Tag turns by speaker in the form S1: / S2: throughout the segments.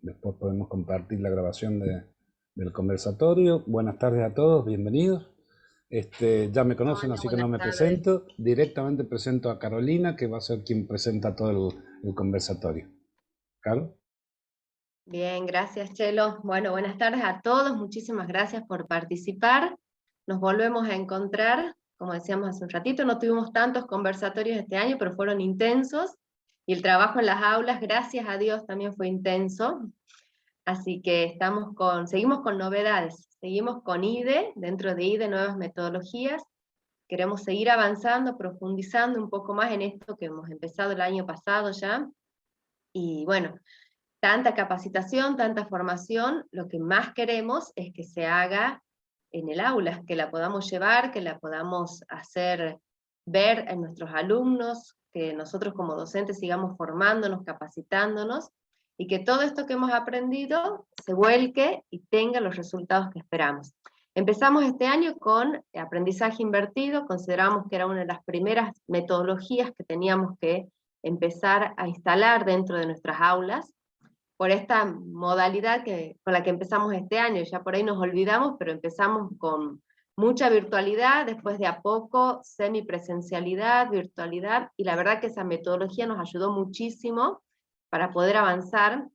S1: después podemos compartir la grabación del conversatorio. Buenas tardes a todos, bienvenidos. Ya me conocen,
S2: Hola,
S1: así que no
S2: buenas
S1: me
S2: tardes.
S1: presento. Directamente presento a Carolina, que va a ser quien presenta todo el conversatorio. ¿Caro?
S2: Bien, gracias, Chelo. Bueno, buenas tardes a todos. Muchísimas gracias por participar. Nos volvemos a encontrar. Como decíamos hace un ratito, no tuvimos tantos conversatorios este año, pero fueron intensos. Y el trabajo en las aulas, gracias a Dios, también fue intenso. Así que seguimos con novedades. Seguimos con IDE, dentro de IDE, nuevas metodologías. Queremos seguir avanzando, profundizando un poco más en esto que hemos empezado el año pasado ya. Y bueno, tanta capacitación, tanta formación, lo que más queremos es que se haga en el aula, que la podamos llevar, que la podamos hacer ver en nuestros alumnos, que nosotros como docentes sigamos formándonos, capacitándonos, y que todo esto que hemos aprendido se vuelque y tenga los resultados que esperamos. Empezamos este año con aprendizaje invertido, consideramos que era una de las primeras metodologías que teníamos que empezar a instalar dentro de nuestras aulas, por esta modalidad con la que empezamos este año. Ya por ahí nos olvidamos, pero empezamos con mucha virtualidad, después de a poco semipresencialidad, virtualidad, y la verdad que esa metodología nos ayudó muchísimo para poder avanzar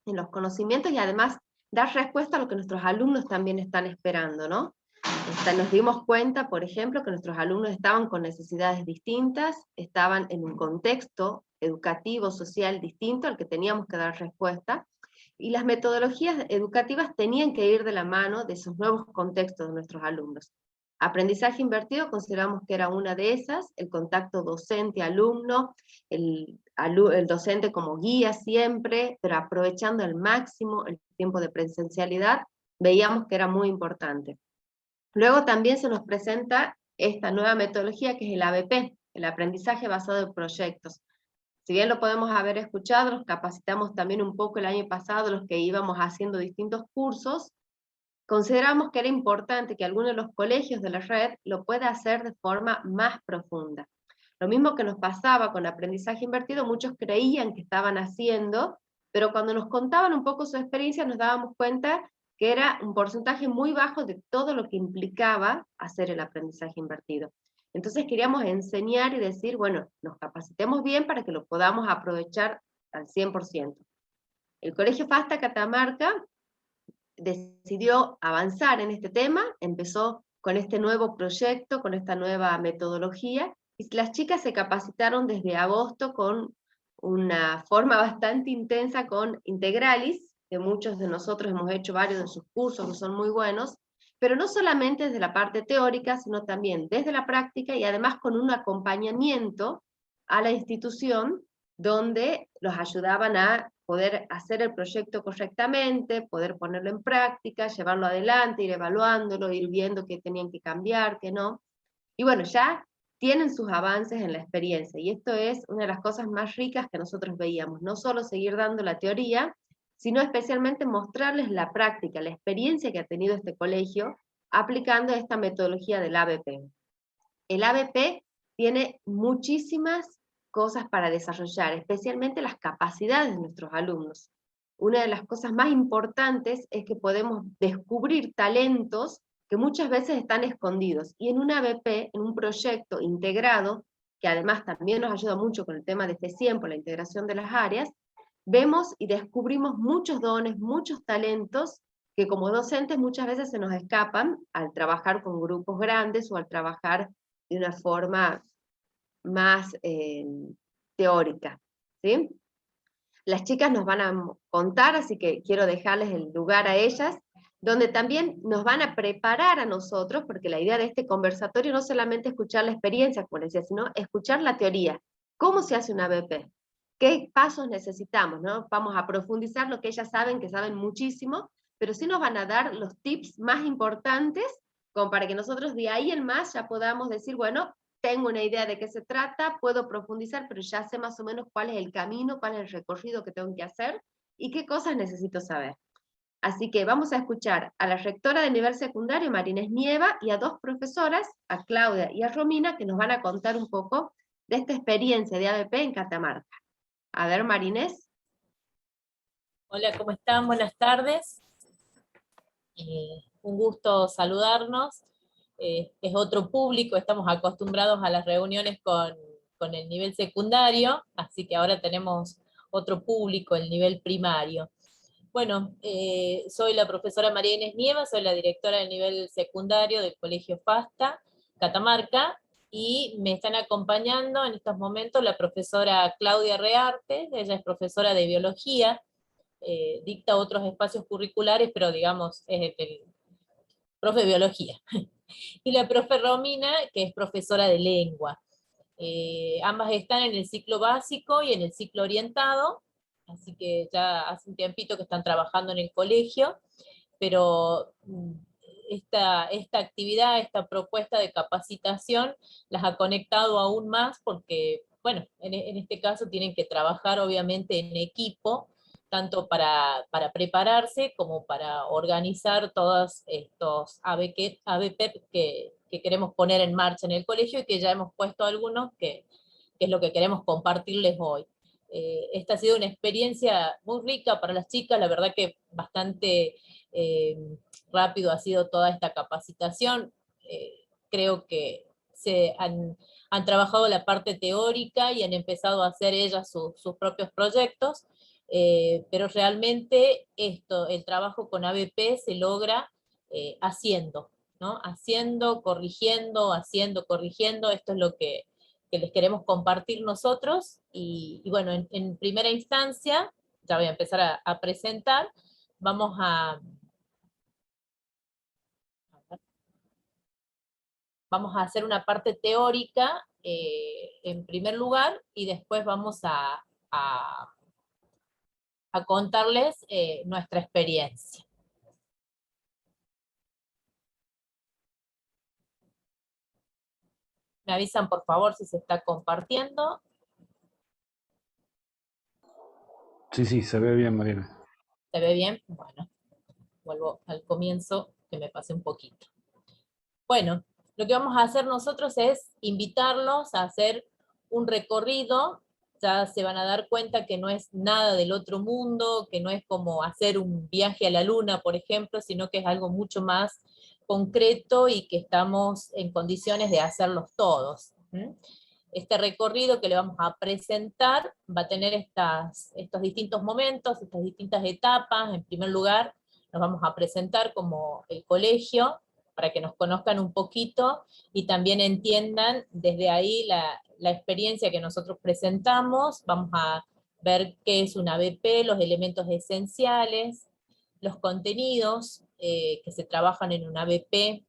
S2: en los conocimientos y además dar respuesta a lo que nuestros alumnos también están esperando, ¿no? Nos dimos cuenta, por ejemplo, que nuestros alumnos estaban con necesidades distintas, estaban en un contexto educativo, social distinto al que teníamos que dar respuesta, y las metodologías educativas tenían que ir de la mano de esos nuevos contextos de nuestros alumnos. Aprendizaje invertido consideramos que era una de esas, el contacto docente-alumno, el docente como guía siempre, pero aprovechando al máximo el tiempo de presencialidad, veíamos que era muy importante. Luego también se nos presenta esta nueva metodología que es el ABP, el aprendizaje basado en proyectos. Si bien lo podemos haber escuchado, nos capacitamos también un poco el año pasado, los que íbamos haciendo distintos cursos, consideramos que era importante que alguno de los colegios de la red lo pueda hacer de forma más profunda. Lo mismo que nos pasaba con aprendizaje invertido, muchos creían que estaban haciendo, pero cuando nos contaban un poco su experiencia nos dábamos cuenta que era un porcentaje muy bajo de todo lo que implicaba hacer el aprendizaje invertido. Entonces queríamos enseñar y decir, bueno, nos capacitemos bien para que lo podamos aprovechar al 100%. El Colegio FASTA Catamarca decidió avanzar en este tema, empezó con este nuevo proyecto, con esta nueva metodología, y las chicas se capacitaron desde agosto con una forma bastante intensa con Integralis, que muchos de nosotros hemos hecho varios de sus cursos que son muy buenos, pero no solamente desde la parte teórica, sino también desde la práctica y además con un acompañamiento a la institución donde los ayudaban a poder hacer el proyecto correctamente, poder ponerlo en práctica, llevarlo adelante, ir evaluándolo, ir viendo qué tenían que cambiar, qué no. Y bueno, ya tienen sus avances en la experiencia, y esto es una de las cosas más ricas que nosotros veíamos, no solo seguir dando la teoría, sino especialmente mostrarles la práctica, la experiencia que ha tenido este colegio aplicando esta metodología del ABP. El ABP tiene muchísimas cosas para desarrollar, especialmente las capacidades de nuestros alumnos. Una de las cosas más importantes es que podemos descubrir talentos que muchas veces están escondidos. Y en un ABP, en un proyecto integrado, que además también nos ayuda mucho con el tema de FECIEM, por la integración de las áreas, vemos y descubrimos muchos dones, muchos talentos que como docentes muchas veces se nos escapan al trabajar con grupos grandes o al trabajar de una forma más teórica, ¿sí? Las chicas nos van a contar, así que quiero dejarles el lugar a ellas, donde también nos van a preparar a nosotros, porque la idea de este conversatorio no solamente escuchar la experiencia, como les decía, sino escuchar la teoría. ¿Cómo se hace una ABP? ¿Qué pasos necesitamos? ¿No? Vamos a profundizar lo que ellas saben, que saben muchísimo, pero sí nos van a dar los tips más importantes, como para que nosotros de ahí en más ya podamos decir, bueno, tengo una idea de qué se trata, puedo profundizar, pero ya sé más o menos cuál es el camino, cuál es el recorrido que tengo que hacer y qué cosas necesito saber. Así que vamos a escuchar a la rectora de nivel secundario, Marinés Nieva, y a dos profesoras, a Claudia y a Romina, que nos van a contar un poco de esta experiencia de ABP en Catamarca. A ver, Marinés.
S3: Hola, ¿cómo están? Buenas tardes. Un gusto saludarnos. Es otro público, estamos acostumbrados a las reuniones con el nivel secundario, así que ahora tenemos otro público, el nivel primario. Bueno, soy la profesora María Inés Nieva, soy la directora del nivel secundario del Colegio FASTA, Catamarca, y me están acompañando en estos momentos la profesora Claudia Rearte. Ella es profesora de biología, dicta otros espacios curriculares, pero digamos, es el profe de biología. Y la profe Romina, que es profesora de lengua. Ambas están en el ciclo básico y en el ciclo orientado, así que ya hace un tiempito que están trabajando en el colegio, pero esta actividad, esta propuesta de capacitación, las ha conectado aún más porque, bueno, en este caso tienen que trabajar obviamente en equipo, tanto para prepararse como para organizar todos estos ABP que queremos poner en marcha en el colegio y que ya hemos puesto algunos, que es lo que queremos compartirles hoy. Esta ha sido una experiencia muy rica para las chicas, la verdad que bastante rápido ha sido toda esta capacitación. Creo que han trabajado la parte teórica y han empezado a hacer ellas sus propios proyectos, pero realmente el trabajo con ABP se logra haciendo, ¿no? Haciendo, corrigiendo, esto es lo que les queremos compartir nosotros, y bueno, en primera instancia, ya voy a empezar a presentar, vamos a hacer una parte teórica en primer lugar, y después vamos a contarles nuestra experiencia. Me avisan por favor si se está compartiendo.
S1: Sí, se ve bien, Mariana.
S3: ¿Se ve bien? Bueno, vuelvo al comienzo, que me pasé un poquito. Bueno, lo que vamos a hacer nosotros es invitarlos a hacer un recorrido. Ya se van a dar cuenta que no es nada del otro mundo, que no es como hacer un viaje a la luna, por ejemplo, sino que es algo mucho más concreto y que estamos en condiciones de hacerlos todos. Este recorrido que le vamos a presentar va a tener estos distintos momentos, estas distintas etapas. En primer lugar, nos vamos a presentar como el colegio, para que nos conozcan un poquito y también entiendan desde ahí la experiencia que nosotros presentamos. Vamos a ver qué es una ABP, los elementos esenciales, los contenidos que se trabajan en una ABP,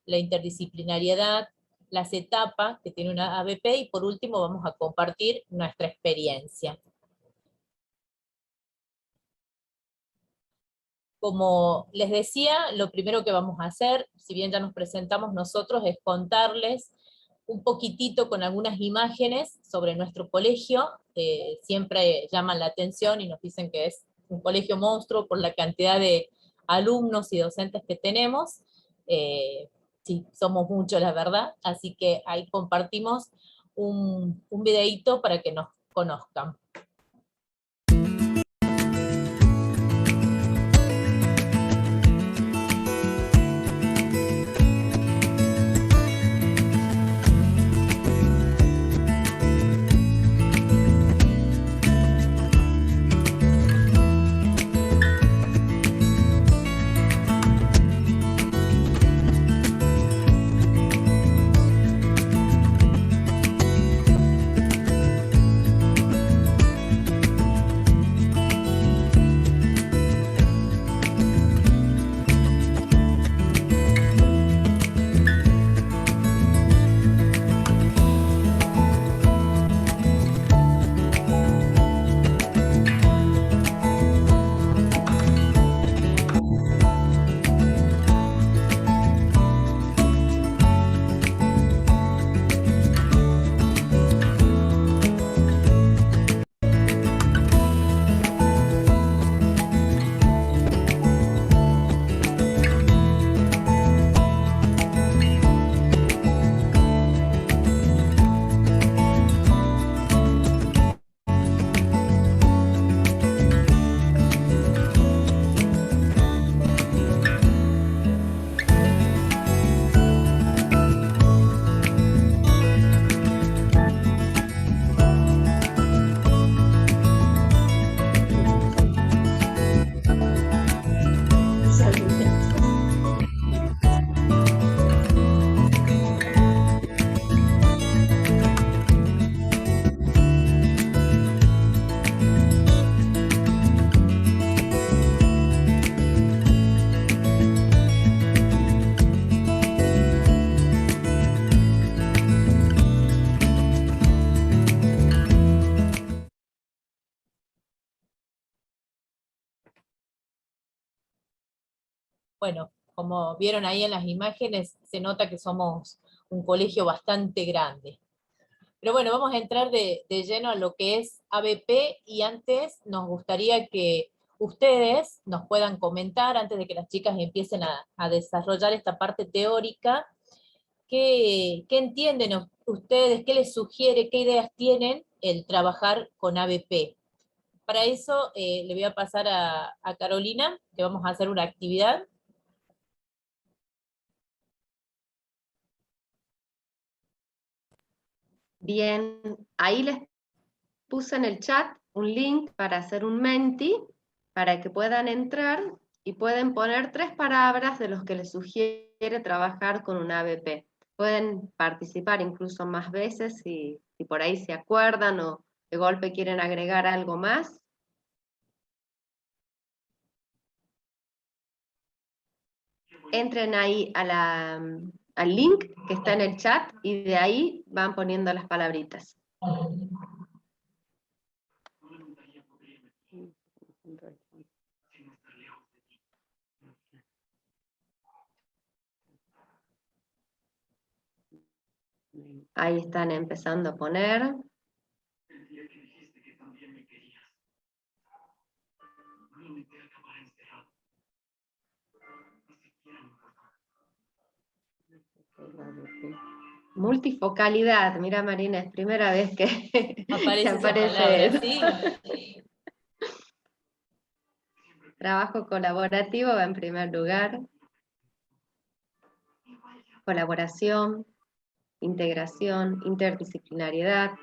S3: la interdisciplinariedad, las etapas que tiene una ABP, y por último vamos a compartir nuestra experiencia. Como les decía, lo primero que vamos a hacer, si bien ya nos presentamos nosotros, es contarles un poquitito con algunas imágenes sobre nuestro colegio. Siempre llaman la atención y nos dicen que es un colegio monstruo por la cantidad de alumnos y docentes que tenemos. Sí, somos muchos, la verdad, así que ahí compartimos un videíto para que nos conozcan. bueno, como vieron ahí en las imágenes, se nota que somos un colegio bastante grande. Pero bueno, vamos a entrar de lleno a lo que es ABP, y antes nos gustaría que ustedes nos puedan comentar, antes de que las chicas empiecen a desarrollar esta parte teórica, qué entienden ustedes, qué les sugiere, qué ideas tienen el trabajar con ABP. Para eso le voy a pasar a Carolina, que vamos a hacer una actividad.
S2: Bien, ahí les puse en el chat un link para hacer un Menti, para que puedan entrar y pueden poner 3 palabras de los que les sugiere trabajar con un ABP. Pueden participar incluso más veces si por ahí se acuerdan o de golpe quieren agregar algo más. Entren ahí al link que está en el chat y de ahí van poniendo las palabritas. Ahí están empezando a poner. Multifocalidad, mira Marina, es primera vez que
S3: Aparece esa
S2: aparece
S3: palabra,
S2: eso.
S3: ¿sí?
S2: Trabajo colaborativo va en primer lugar. Colaboración, integración, interdisciplinariedad.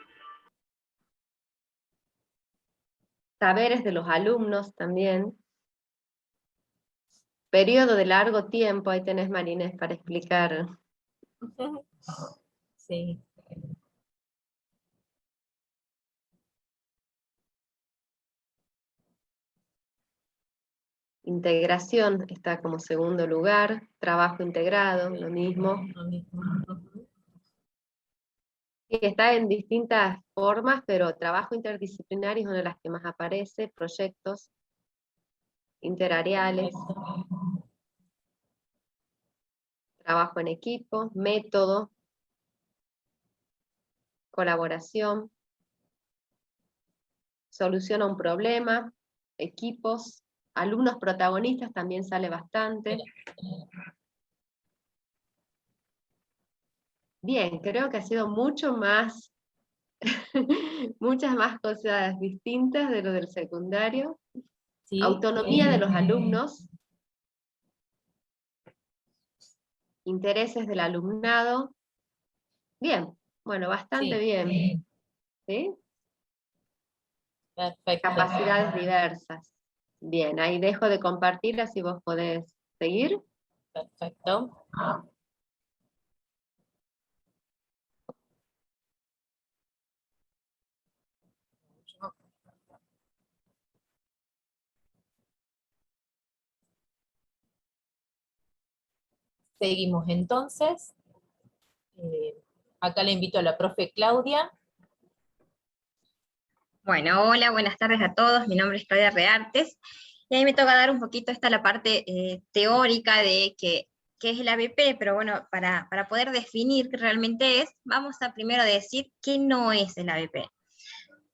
S2: Saberes de los alumnos también. Periodo de largo tiempo, ahí tenés Marines para explicar.
S3: Sí.
S2: Integración está como segundo lugar. Trabajo integrado, lo mismo.
S3: Lo mismo.
S2: Sí, está en distintas formas, pero trabajo interdisciplinario es una de las que más aparece. Proyectos interareales. Trabajo en equipo, método, colaboración, solución a un problema, equipos, alumnos protagonistas también sale bastante. Bien, creo que ha sido mucho más, muchas más cosas distintas de lo del secundario.
S3: Sí.
S2: Autonomía de los alumnos, intereses del alumnado. Bien, bueno, bastante
S3: Sí.
S2: bien. ¿Sí?
S3: Perfecto.
S2: Capacidades diversas. Bien, ahí dejo de compartir, así vos podés seguir.
S3: Perfecto. Seguimos entonces. Acá le invito a la profe Claudia.
S4: Bueno, hola, buenas tardes a todos. Mi nombre es Claudia Reartes. Y ahí me toca dar un poquito la parte teórica de qué es el ABP, pero bueno, para poder definir qué realmente es, vamos a primero decir qué no es el ABP.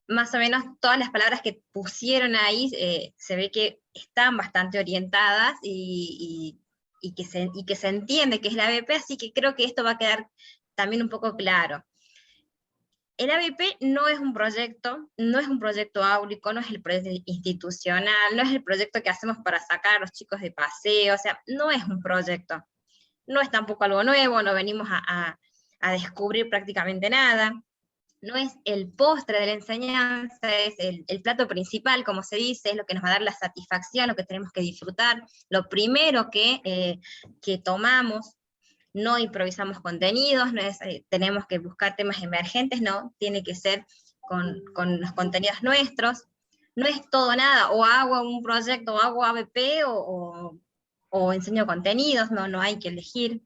S4: Más o menos todas las palabras que pusieron ahí se ve que están bastante orientadas y que se entiende qué es el ABP, así que creo que esto va a quedar también un poco claro. El ABP no es un proyecto áulico, no es el proyecto institucional, no es el proyecto que hacemos para sacar a los chicos de paseo, o sea, no es un proyecto. No es tampoco algo nuevo, no venimos a descubrir prácticamente nada. No es el postre de la enseñanza, es el plato principal, como se dice, es lo que nos va a dar la satisfacción, lo que tenemos que disfrutar, lo primero que tomamos. No improvisamos contenidos, no es, tenemos que buscar temas emergentes, no, tiene que ser con los contenidos nuestros. No es todo nada, o hago un proyecto, o hago ABP, o enseño contenidos, no hay que elegir.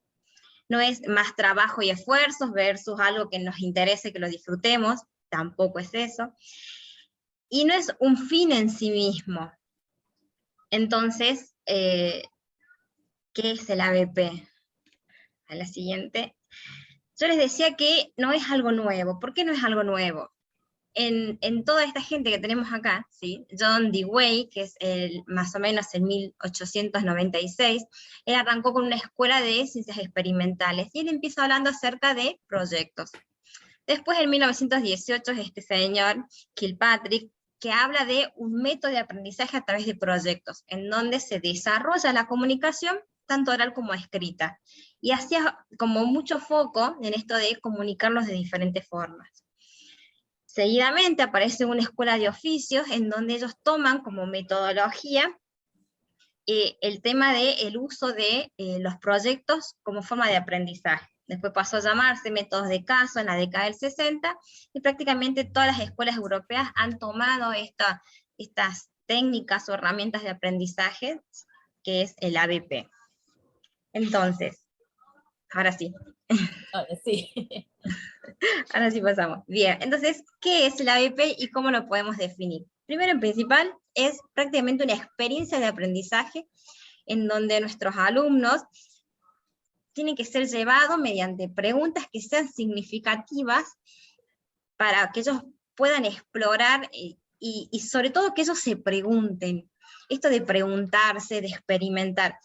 S4: No es más trabajo y esfuerzos versus algo que nos interese, que lo disfrutemos, tampoco es eso. Y no es un fin en sí mismo. Entonces, ¿qué ¿Qué es el ABP? A la siguiente. Yo les decía que no es algo nuevo. ¿Por qué no es algo nuevo? En toda esta gente que tenemos acá, ¿sí? John Dewey, que es más o menos en 1896, él arrancó con una escuela de ciencias experimentales, y él empieza hablando acerca de proyectos. Después, en 1918, este señor, Kilpatrick, que habla de un método de aprendizaje a través de proyectos, en donde se desarrolla la comunicación, tanto oral como escrita, y hacía como mucho foco en esto de comunicarlos de diferentes formas. Seguidamente aparece una escuela de oficios en donde ellos toman como metodología el tema del uso de los proyectos como forma de aprendizaje. Después pasó a llamarse métodos de caso en la década del 60, y prácticamente todas las escuelas europeas han tomado estas técnicas o herramientas de aprendizaje, que es el ABP. Entonces, ahora sí.
S3: Ahora sí.
S4: Ahora sí pasamos. Bien, entonces, ¿qué es el ABP y cómo lo podemos definir? Primero, en principal, es prácticamente una experiencia de aprendizaje en donde nuestros alumnos tienen que ser llevados mediante preguntas que sean significativas para que ellos puedan explorar y sobre todo que ellos se pregunten. Esto de preguntarse, de experimentar.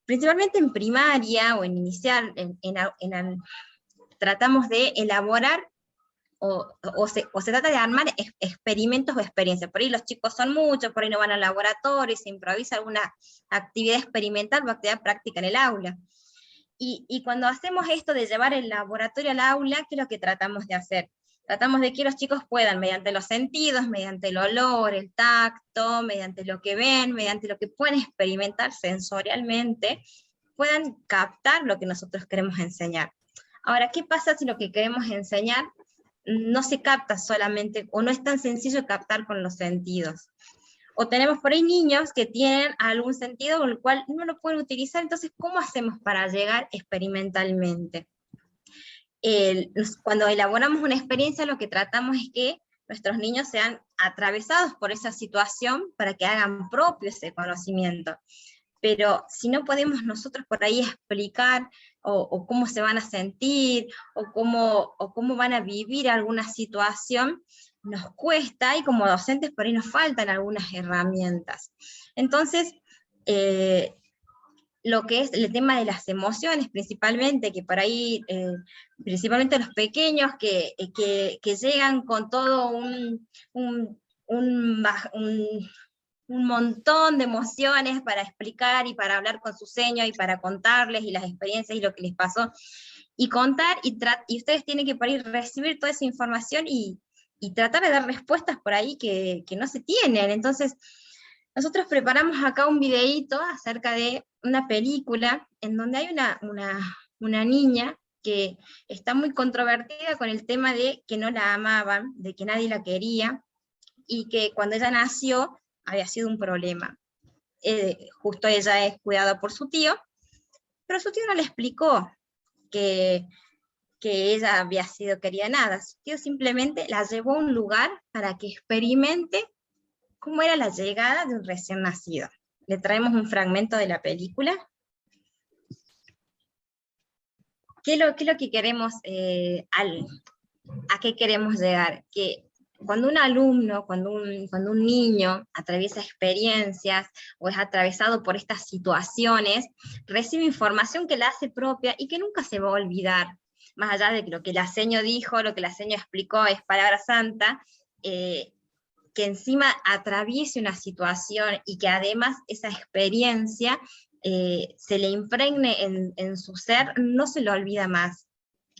S4: Principalmente en primaria o en inicial, tratamos de elaborar o se trata de armar experimentos o experiencias. Por ahí los chicos son muchos, por ahí no van al laboratorio, se improvisa alguna actividad experimental o actividad práctica en el aula. Y cuando hacemos esto de llevar el laboratorio al aula, ¿qué es lo que tratamos de hacer? Tratamos de que los chicos puedan, mediante los sentidos, mediante el olor, el tacto, mediante lo que ven, mediante lo que pueden experimentar sensorialmente, puedan captar lo que nosotros queremos enseñar. Ahora, ¿qué pasa si lo que queremos enseñar no se capta solamente, o no es tan sencillo captar con los sentidos? O tenemos por ahí niños que tienen algún sentido con el cual no lo pueden utilizar, entonces, ¿cómo hacemos para llegar experimentalmente? Cuando elaboramos una experiencia, lo que tratamos es que nuestros niños sean atravesados por esa situación para que hagan propio ese conocimiento. Pero si no podemos nosotros por ahí explicar o cómo se van a sentir, o cómo van a vivir alguna situación, nos cuesta, y como docentes por ahí nos faltan algunas herramientas. Entonces, lo que es el tema de las emociones, principalmente, que por ahí, principalmente los pequeños que llegan con todo un montón de emociones para explicar y para hablar con su seño y para contarles y las experiencias y lo que les pasó, y contar, y ustedes tienen que por ahí recibir toda esa información y tratar de dar respuestas por ahí que no se tienen. Entonces, nosotros preparamos acá un videíto acerca de una película en donde hay una niña que está muy controvertida con el tema de que no la amaban, de que nadie la quería, y que cuando ella nació había sido un problema. Justo ella es cuidada por su tío, pero su tío no le explicó que ella había sido querida nada. Su tío simplemente la llevó a un lugar para que experimente cómo era la llegada de un recién nacido. Le traemos un fragmento de la película. ¿Qué es lo que queremos, a qué queremos llegar? Que cuando un alumno, cuando un niño atraviesa experiencias o es atravesado por estas situaciones, recibe información que la hace propia y que nunca se va a olvidar. Más allá de que lo que la seño dijo, lo que la seño explicó es palabra santa, que encima atraviese una situación y que además esa experiencia se le impregne en su ser, no se lo olvida más.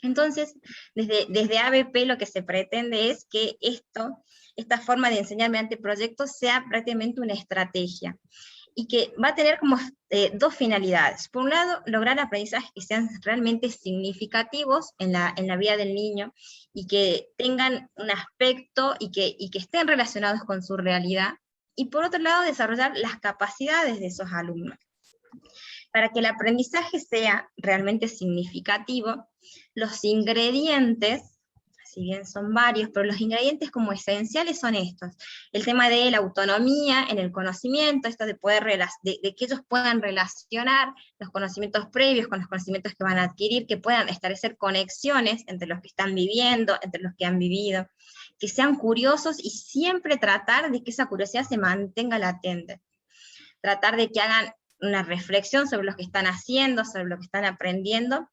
S4: Entonces, desde ABP lo que se pretende es que esta forma de enseñar mediante proyectos sea prácticamente una estrategia, y que va a tener como dos finalidades. Por un lado, lograr aprendizajes que sean realmente significativos en la vida del niño, y que tengan un aspecto y que estén relacionados con su realidad. Y por otro lado, desarrollar las capacidades de esos alumnos. Para que el aprendizaje sea realmente significativo, los ingredientes si bien son varios, pero los ingredientes como esenciales son estos. El tema de la autonomía en el conocimiento, esto de poder de que ellos puedan relacionar los conocimientos previos con los conocimientos que van a adquirir, que puedan establecer conexiones entre los que están viviendo, entre los que han vivido, que sean curiosos y siempre tratar de que esa curiosidad se mantenga latente. Tratar de que hagan una reflexión sobre lo que están haciendo, sobre lo que están aprendiendo,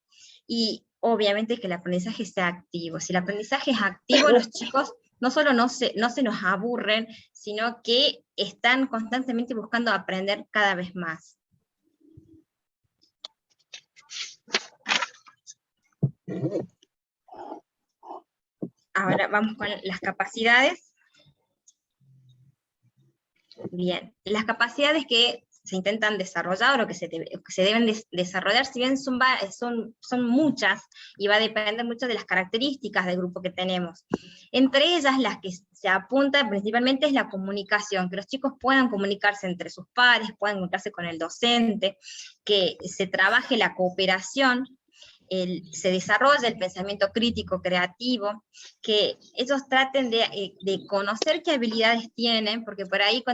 S4: y obviamente que el aprendizaje sea activo. Si el aprendizaje es activo, los chicos no solo no se nos aburren, sino que están constantemente buscando aprender cada vez más. Ahora vamos con las capacidades. Bien, las capacidades que se intentan desarrollar o que se deben desarrollar, si bien son muchas, y va a depender mucho de las características del grupo que tenemos. Entre ellas, las que se apuntan principalmente es la comunicación, que los chicos puedan comunicarse entre sus pares, puedan comunicarse con el docente, que se trabaje la cooperación, se desarrolla el pensamiento crítico creativo, que ellos traten de conocer qué habilidades tienen, porque por ahí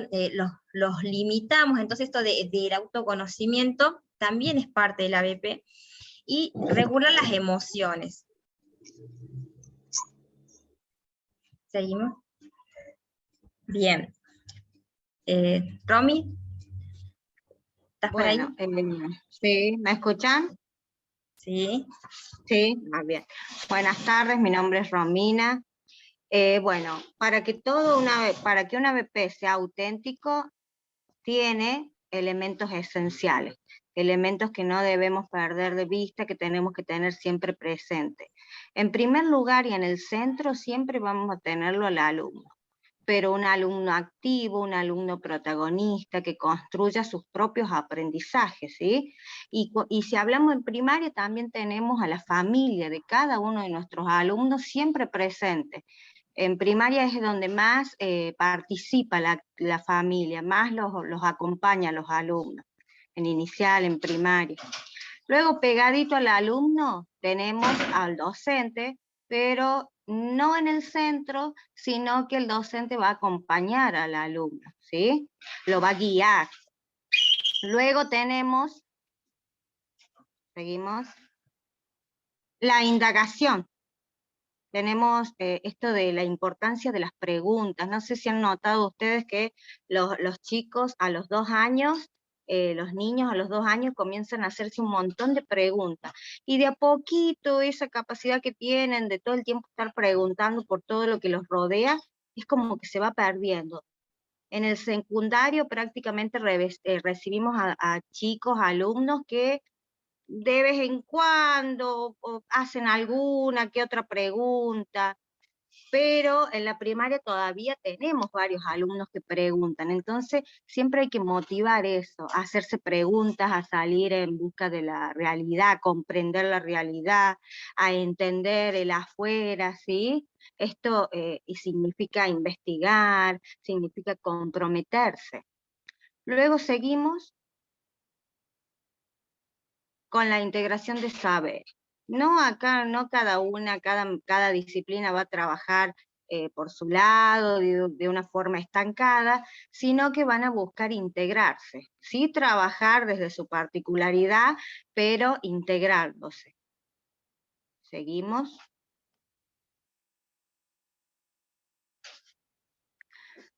S4: los limitamos, entonces esto del autoconocimiento también es parte del ABP, y regular las emociones. ¿Seguimos? Bien. Romy, ¿estás por ahí?
S5: Sí, ¿me escuchan?
S4: Sí.
S5: Sí, bien. Buenas tardes, mi nombre es Romina. Bueno, para que un ABP sea auténtico, tiene elementos esenciales, elementos que no debemos perder de vista, que tenemos que tener siempre presente. En primer lugar y en el centro siempre vamos a tenerlo al alumno, pero un alumno activo, un alumno protagonista, que construya sus propios aprendizajes, ¿sí? Y si hablamos en primaria, también tenemos a la familia de cada uno de nuestros alumnos siempre presente. En primaria es donde más participa la familia, más los acompaña a los alumnos, en inicial, en primaria. Luego, pegadito al alumno, tenemos al docente, pero no en el centro, sino que el docente va a acompañar al alumno, ¿sí? Lo va a guiar. Luego tenemos, seguimos, la indagación. Tenemos esto de la importancia de las preguntas. No sé si han notado ustedes que los chicos a los 2 años, los niños a los 2 años comienzan a hacerse un montón de preguntas. Y de a poquito esa capacidad que tienen de todo el tiempo estar preguntando por todo lo que los rodea, es como que se va perdiendo. En el secundario prácticamente recibimos a chicos, alumnos que de vez en cuando hacen alguna que otra pregunta, pero en la primaria todavía tenemos varios alumnos que preguntan, entonces siempre hay que motivar eso, a hacerse preguntas, a salir en busca de la realidad, a comprender la realidad, a entender el afuera, ¿sí? Esto significa investigar, significa comprometerse. Luego seguimos con la integración de saber. No acá, no cada disciplina va a trabajar por su lado, de una forma estancada, sino que van a buscar integrarse, sí trabajar desde su particularidad, pero integrándose. Seguimos.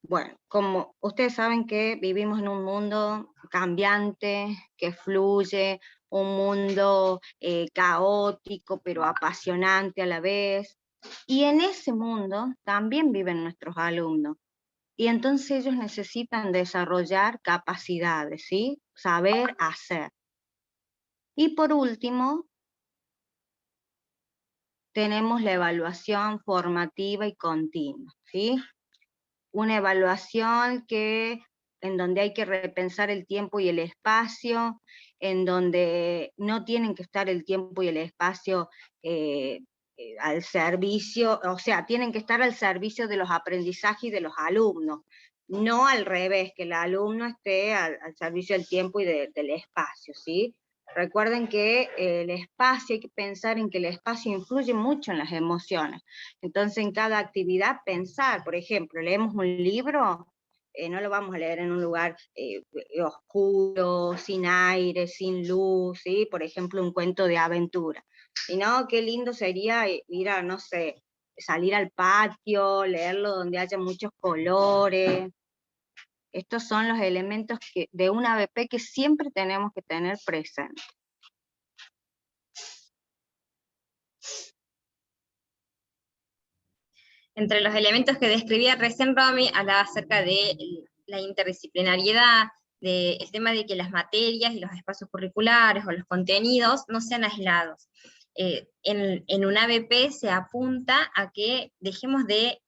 S5: Bueno, como ustedes saben que vivimos en un mundo cambiante, que fluye, un mundo caótico, pero apasionante a la vez, y en ese mundo también viven nuestros alumnos, y entonces ellos necesitan desarrollar capacidades, ¿sí? Saber hacer. Y por último, tenemos la evaluación formativa y continua, ¿sí? Una evaluación en donde hay que repensar el tiempo y el espacio, en donde no tienen que estar el tiempo y el espacio al servicio, o sea, tienen que estar al servicio de los aprendizajes y de los alumnos, no al revés, que el alumno esté al servicio del tiempo y del espacio, ¿sí? Recuerden que el espacio, hay que pensar en que el espacio influye mucho en las emociones. Entonces, en cada actividad, pensar, por ejemplo, leemos un libro, no lo vamos a leer en un lugar oscuro, sin aire, sin luz, ¿sí? Por ejemplo, un cuento de aventura. Sino, qué lindo sería ir a, no sé, salir al patio, leerlo donde haya muchos colores. Estos son los elementos de una ABP que siempre tenemos que tener presente.
S4: Entre los elementos que describía recién Romy, hablaba acerca de la interdisciplinariedad, del tema de que las materias y los espacios curriculares o los contenidos no sean aislados. En un ABP se apunta a que dejemos de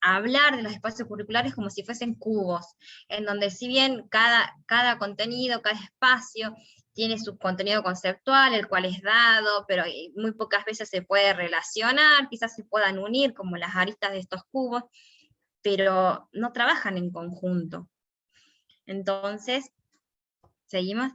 S4: hablar de los espacios curriculares como si fuesen cubos, en donde si bien cada contenido, cada espacio tiene su contenido conceptual, el cual es dado, pero muy pocas veces se puede relacionar, quizás se puedan unir como las aristas de estos cubos, pero no trabajan en conjunto. Entonces, ¿seguimos?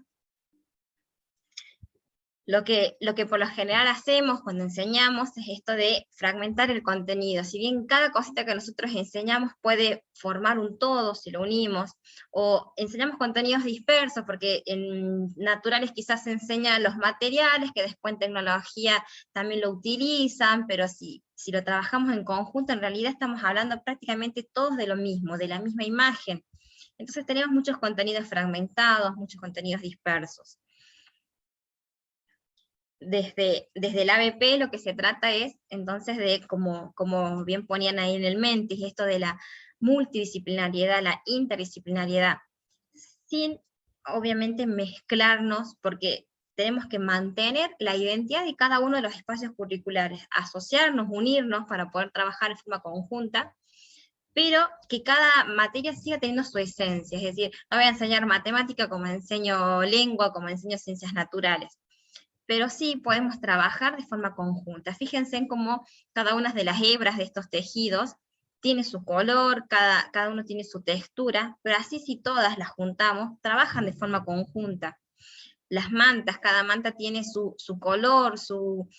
S4: Lo que por lo general hacemos cuando enseñamos es esto de fragmentar el contenido. Si bien cada cosita que nosotros enseñamos puede formar un todo si lo unimos, o enseñamos contenidos dispersos, porque en naturales quizás se enseñan los materiales, que después en tecnología también lo utilizan, pero si lo trabajamos en conjunto, en realidad estamos hablando prácticamente todos de lo mismo, de la misma imagen. Entonces tenemos muchos contenidos fragmentados, muchos contenidos dispersos. Desde el ABP lo que se trata es, entonces, de, como bien ponían ahí en el Mentis, esto de la multidisciplinariedad, la interdisciplinariedad, sin, obviamente, mezclarnos, porque tenemos que mantener la identidad de cada uno de los espacios curriculares, asociarnos, unirnos para poder trabajar de forma conjunta, pero que cada materia siga teniendo su esencia, es decir, no voy a enseñar matemática como enseño lengua, como enseño ciencias naturales, pero sí podemos trabajar de forma conjunta. Fíjense en cómo cada una de las hebras de estos tejidos tiene su color, cada uno tiene su textura, pero así si todas las juntamos, trabajan de forma conjunta. Las mantas, cada manta tiene su color, su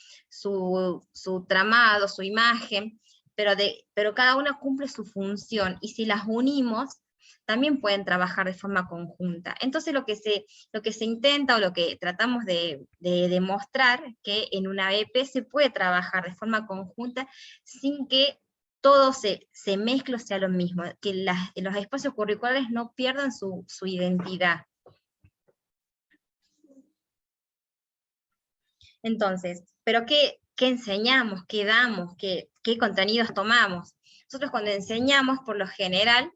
S4: tramado, su imagen, pero cada una cumple su función, y si las unimos, también pueden trabajar de forma conjunta. Entonces lo que se intenta, o lo que tratamos de demostrar, que en una ABP se puede trabajar de forma conjunta sin que todo se mezcle o sea lo mismo, que los espacios curriculares no pierdan su identidad. Entonces, ¿pero qué enseñamos, qué damos, qué contenidos tomamos? Nosotros cuando enseñamos, por lo general,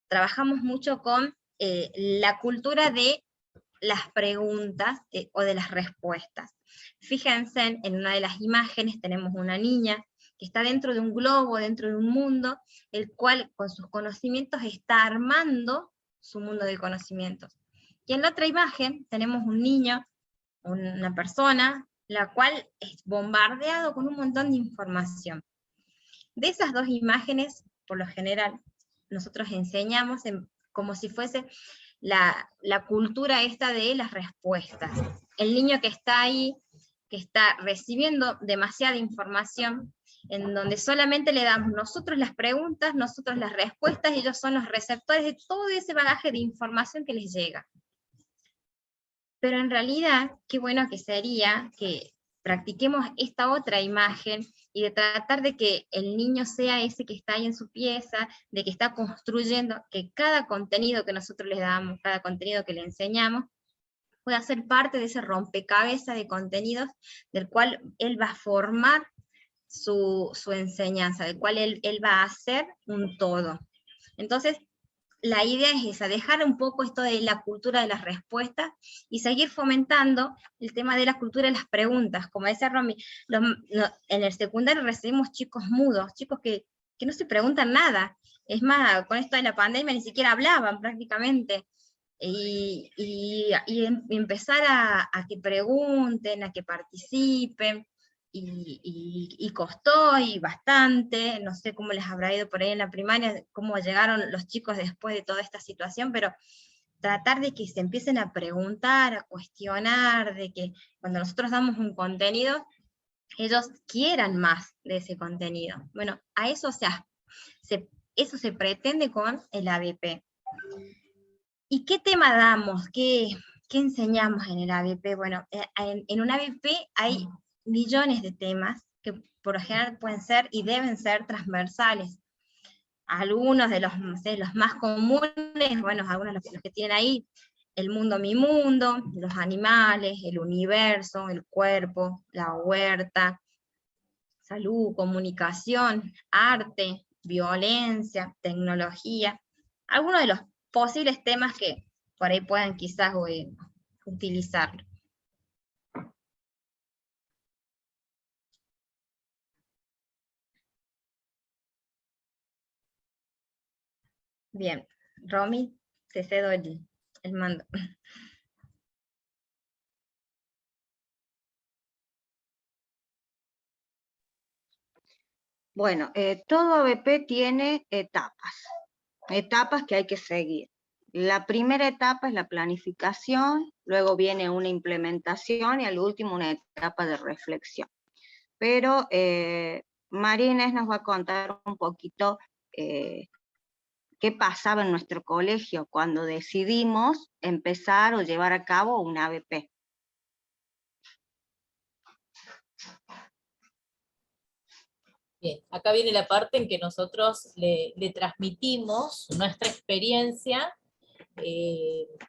S4: trabajamos mucho con la cultura de las preguntas o de las respuestas. Fíjense, en una de las imágenes tenemos una niña que está dentro de un globo, dentro de un mundo, el cual con sus conocimientos está armando su mundo de conocimientos. Y en la otra imagen tenemos un niño, una persona, la cual es bombardeado con un montón de información. De esas dos imágenes, por lo general, nosotros enseñamos como si fuese la cultura esta de las respuestas. El niño que está ahí, que está recibiendo demasiada información, en donde solamente le damos nosotros las preguntas, nosotros las respuestas, y ellos son los receptores de todo ese bagaje de información que les llega. Pero en realidad, qué bueno que sería que practiquemos esta otra imagen, y de tratar de que el niño sea ese que está ahí en su pieza, de que está construyendo, que cada contenido que nosotros le damos, cada contenido que le enseñamos, pueda ser parte de ese rompecabezas de contenidos del cual él va a formar su enseñanza, del cual él va a hacer un todo. Entonces, la idea es esa, dejar un poco esto de la cultura de las respuestas y seguir fomentando el tema de la cultura de las preguntas. Como decía Romy, en el secundario recibimos chicos mudos, chicos que no se preguntan nada. Es más, con esto de la pandemia ni siquiera hablaban prácticamente. Y empezar a que pregunten, a que participen, y costó, y bastante. No sé cómo les habrá ido por ahí en la primaria, cómo llegaron los chicos después de toda esta situación, pero tratar de que se empiecen a preguntar, a cuestionar, de que cuando nosotros damos un contenido, ellos quieran más de ese contenido. Bueno, a eso eso se pretende con el ABP. ¿Y qué tema damos? ¿Qué enseñamos en el ABP? Bueno, en un ABP hay millones de temas que por lo general pueden ser y deben ser transversales. Algunos de los, no sé, los más comunes, bueno, algunos de los que tienen ahí, el mundo, mi mundo, los animales, el universo, el cuerpo, la huerta, salud, comunicación, arte, violencia, tecnología, algunos de los posibles temas que por ahí puedan quizás utilizar. Bien, Romy, te cedo el mando.
S5: Bueno, todo ABP tiene etapas que hay que seguir. La primera etapa es la planificación, luego viene una implementación y al último una etapa de reflexión. Pero María Inés nos va a contar un poquito qué pasaba en nuestro colegio cuando decidimos empezar o llevar a cabo un ABP.
S3: Bien, acá viene la parte en que nosotros le transmitimos nuestra experiencia,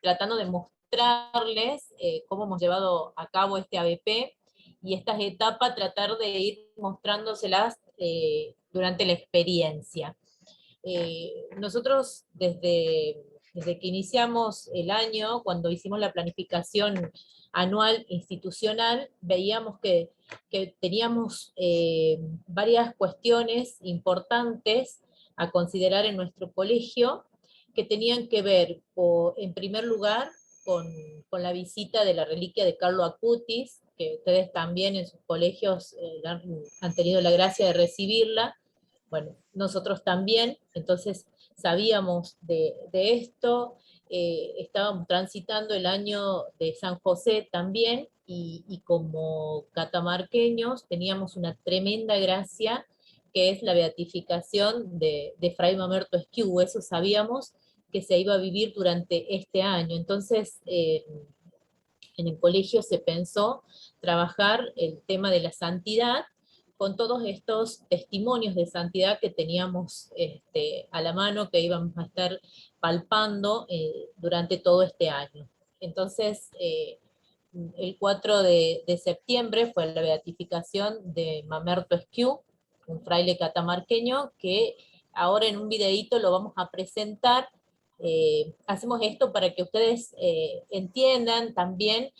S3: tratando de mostrarles cómo hemos llevado a cabo este ABP, y estas etapas tratar de ir mostrándoselas durante la experiencia. Nosotros desde que iniciamos el año, cuando hicimos la planificación anual institucional, veíamos que teníamos varias cuestiones importantes a considerar en nuestro colegio, que tenían que ver, en primer lugar, con la visita de la reliquia de Carlo Acutis, que ustedes también en sus colegios han tenido la gracia de recibirla. Bueno, nosotros también, entonces sabíamos de esto, estábamos transitando el año de San José también, y como catamarqueños teníamos una tremenda gracia, que es la beatificación de Fray Mamerto Esquiú. Eso sabíamos que se iba a vivir durante este año. Entonces, en el colegio se pensó trabajar el tema de la santidad, con todos estos testimonios de santidad que teníamos a la mano, que íbamos a estar palpando durante todo este año. Entonces, el 4 de septiembre fue la beatificación de Mamerto Esquiú, un fraile catamarqueño, que ahora en un videíto lo vamos a presentar. Hacemos esto para que ustedes entiendan también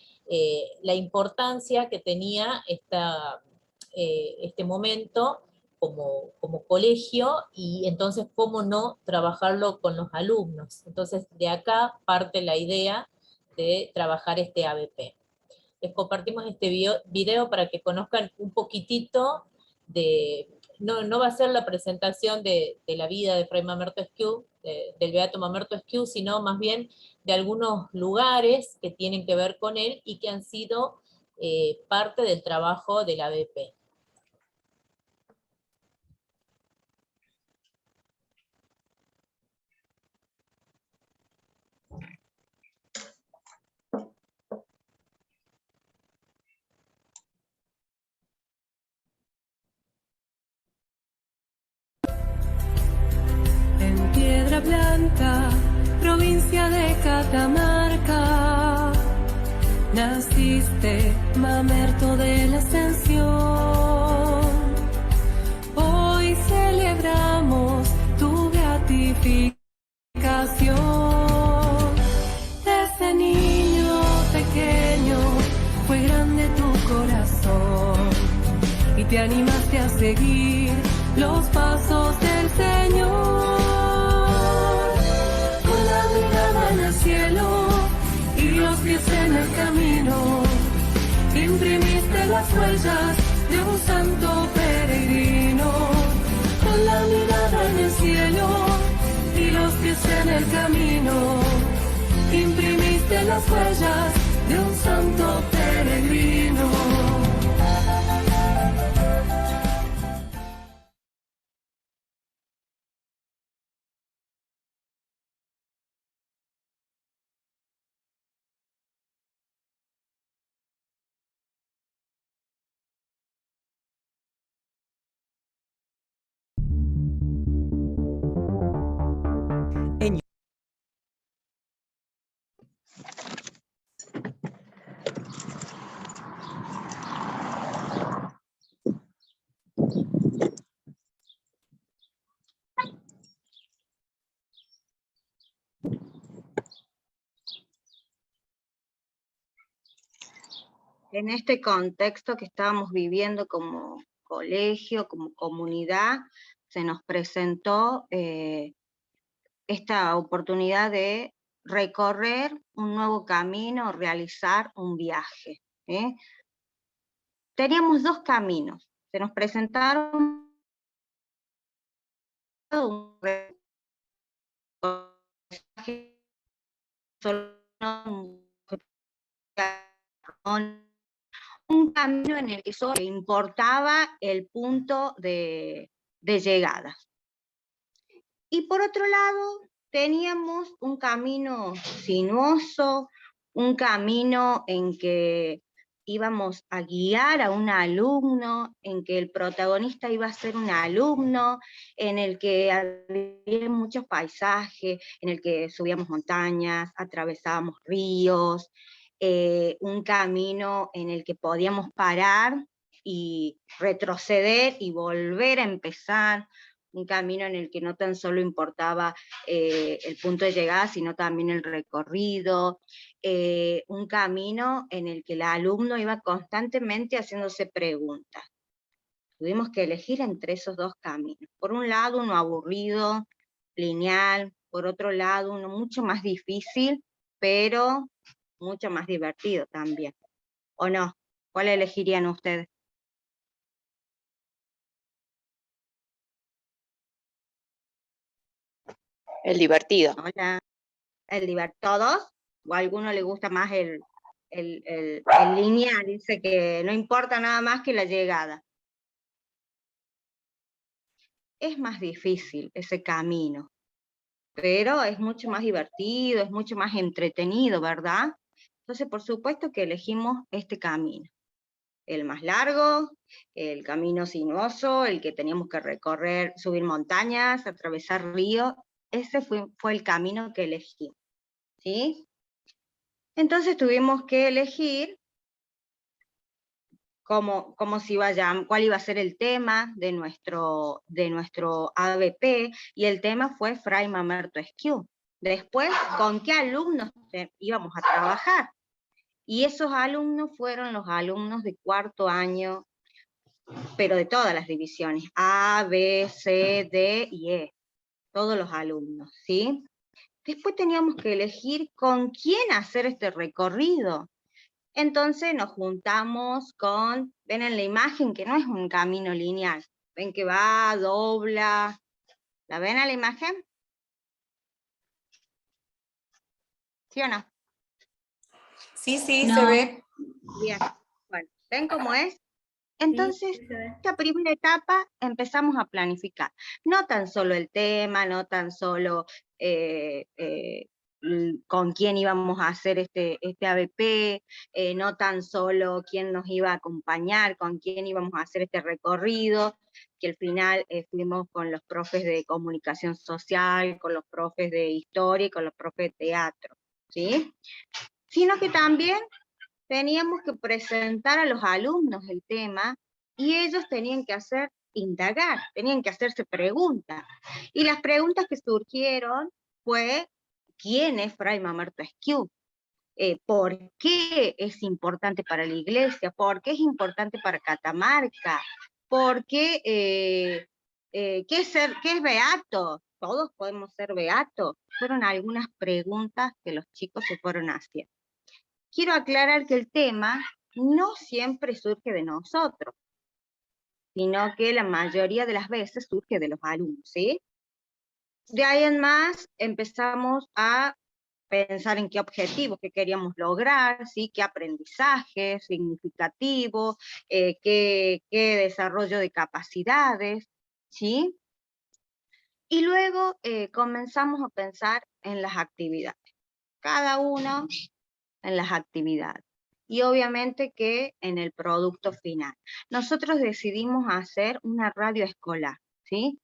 S3: la importancia que tenía este momento como colegio, y entonces cómo no trabajarlo con los alumnos. Entonces de acá parte la idea de trabajar este ABP. Les compartimos este video para que conozcan un poquitito de... No va a ser la presentación de la vida de Fray Mamerto Esquiú, del beato Mamerto Esquiú, sino más bien de algunos lugares que tienen que ver con él y que han sido parte del trabajo del ABP.
S6: Piedra Blanca, provincia de Catamarca, naciste, Mamerto de la Ascensión. Hoy celebramos tu beatificación. Desde niño pequeño fue grande tu corazón y te animaste a seguir los pasos del Señor. Cielo y los pies en el camino, imprimiste las huellas de un santo peregrino. Con la mirada en el cielo y los pies en el camino, imprimiste las huellas de un santo peregrino.
S5: En este contexto que estábamos viviendo como colegio, como comunidad, se nos presentó esta oportunidad de recorrer un nuevo camino, realizar un viaje. Teníamos dos caminos, se nos presentaron un camino en el que solo importaba el punto de llegada. Y por otro lado, teníamos un camino sinuoso, un camino en que íbamos a guiar a un alumno, en que el protagonista iba a ser un alumno, en el que había muchos paisajes, en el que subíamos montañas, atravesábamos ríos, un camino en el que podíamos parar y retroceder y volver a empezar, un camino en el que no tan solo importaba el punto de llegada, sino también el recorrido, un camino en el que el alumno iba constantemente haciéndose preguntas. Tuvimos que elegir entre esos dos caminos. Por un lado, uno aburrido, lineal, por otro lado, uno mucho más difícil, pero mucho más divertido también. ¿O no? ¿Cuál elegirían ustedes?
S7: El divertido.
S5: Hola. El divertido. ¿Todos? ¿O a alguno le gusta más el lineal? Dice que no importa nada más que la llegada. Es más difícil ese camino, pero es mucho más divertido, es mucho más entretenido, ¿verdad? Entonces, por supuesto que elegimos este camino. El más largo, el camino sinuoso, el que teníamos que recorrer, subir montañas, atravesar ríos. Ese fue el camino que elegimos, ¿sí? Entonces tuvimos que elegir cuál iba a ser el tema de nuestro ABP, y el tema fue Fray Mamerto Esquiú. Después, ¿con qué alumnos íbamos a trabajar? Y esos alumnos fueron los alumnos de cuarto año, pero de todas las divisiones, A, B, C, D y E, todos los alumnos, ¿sí? Después teníamos que elegir con quién hacer este recorrido. Entonces nos juntamos ven en la imagen que no es un camino lineal, ven que va, dobla, ¿la ven a la imagen? ¿Sí o no?
S7: Sí,
S4: No.
S7: se ve.
S5: Bien, bueno, ¿ven cómo es? Entonces, esta primera etapa empezamos a planificar. No tan solo el tema, no tan solo con quién íbamos a hacer este ABP, no tan solo quién nos iba a acompañar, con quién íbamos a hacer este recorrido, que al final fuimos con los profes de comunicación social, con los profes de historia y con los profes de teatro, ¿sí? Sino que también teníamos que presentar a los alumnos el tema, y ellos tenían que indagar, tenían que hacerse preguntas. Y las preguntas que surgieron fue, ¿quién es Fray Mamerto Esquiú? ¿Por qué es importante para la iglesia? ¿Por qué es importante para Catamarca? ¿Por qué, qué es beato? ¿Todos podemos ser beatos? Fueron algunas preguntas que los chicos se fueron haciendo. Quiero aclarar que el tema no siempre surge de nosotros, sino que la mayoría de las veces surge de los alumnos, ¿sí? De ahí en más empezamos a pensar en qué objetivos que queríamos lograr, ¿sí? Qué aprendizaje significativo, qué desarrollo de capacidades, ¿sí? Y luego comenzamos a pensar en las actividades, cada uno en las actividades. Y obviamente que en el producto final. Nosotros decidimos hacer una radio escolar, ¿sí?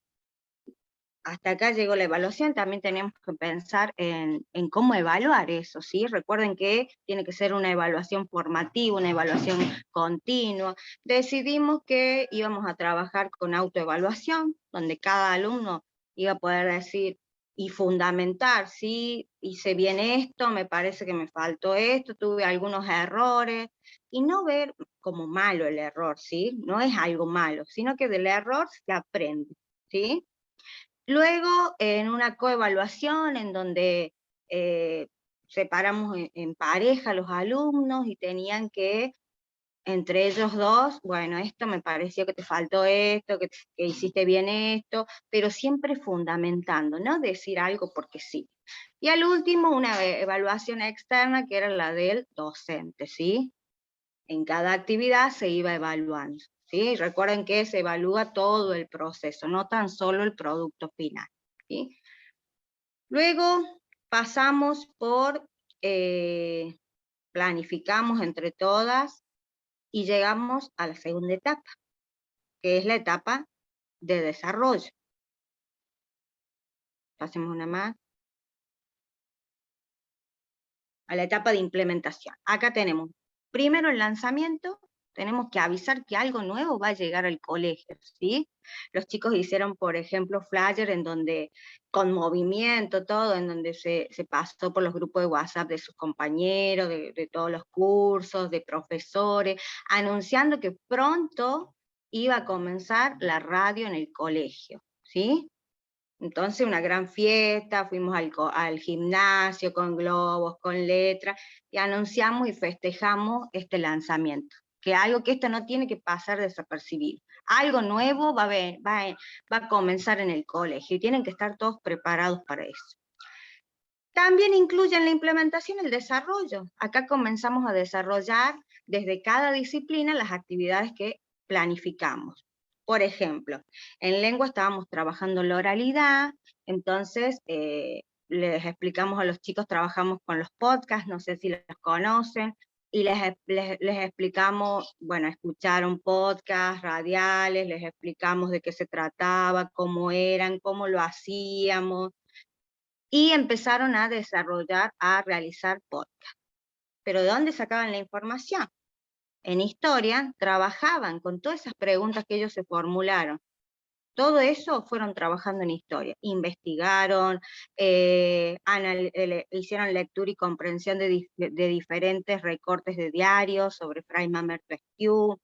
S5: Hasta acá llegó la evaluación, también tenemos que pensar en cómo evaluar eso, ¿sí? Recuerden que tiene que ser una evaluación formativa, una evaluación continua. Decidimos que íbamos a trabajar con autoevaluación, donde cada alumno iba a poder decir y fundamentar, ¿sí? Hice bien esto, me parece que me faltó esto, tuve algunos errores, y no ver como malo el error, ¿sí? No es algo malo, sino que del error se aprende, ¿sí? Luego, en una coevaluación en donde separamos en pareja a los alumnos y tenían que, entre ellos dos, bueno, esto me pareció que te faltó esto, que hiciste bien esto, pero siempre fundamentando, no decir algo porque sí. Y al último, una evaluación externa que era la del docente, ¿sí? En cada actividad se iba evaluando. ¿Sí? Recuerden que se evalúa todo el proceso, no tan solo el producto final. ¿Sí? Luego pasamos por, planificamos entre todas y llegamos a la segunda etapa, que es la etapa de desarrollo. Hacemos una más. A la etapa de implementación. Acá tenemos primero el lanzamiento. Tenemos que avisar que algo nuevo va a llegar al colegio, ¿sí? Los chicos hicieron, por ejemplo, flyer en donde, con movimiento, todo, en donde se pasó por los grupos de WhatsApp de sus compañeros, de todos los cursos, de profesores, anunciando que pronto iba a comenzar la radio en el colegio, ¿sí? Entonces una gran fiesta, fuimos al gimnasio con globos, con letras, y anunciamos y festejamos este lanzamiento. Que algo que esto no tiene que pasar desapercibido. Algo nuevo va a comenzar en el colegio y tienen que estar todos preparados para eso. También incluye en la implementación el desarrollo. Acá comenzamos a desarrollar desde cada disciplina las actividades que planificamos. Por ejemplo, en lengua estábamos trabajando la oralidad, entonces les explicamos a los chicos, trabajamos con los podcasts, no sé si los conocen, y les explicamos, bueno, escucharon podcasts radiales, les explicamos de qué se trataba, cómo eran, cómo lo hacíamos, y empezaron a desarrollar, a realizar podcasts. ¿Pero de dónde sacaban la información? En historia trabajaban con todas esas preguntas que ellos se formularon. Todo eso fueron trabajando en historia. Investigaron, hicieron lectura y comprensión de diferentes recortes de diarios sobre Fray Mamerto Esquiú.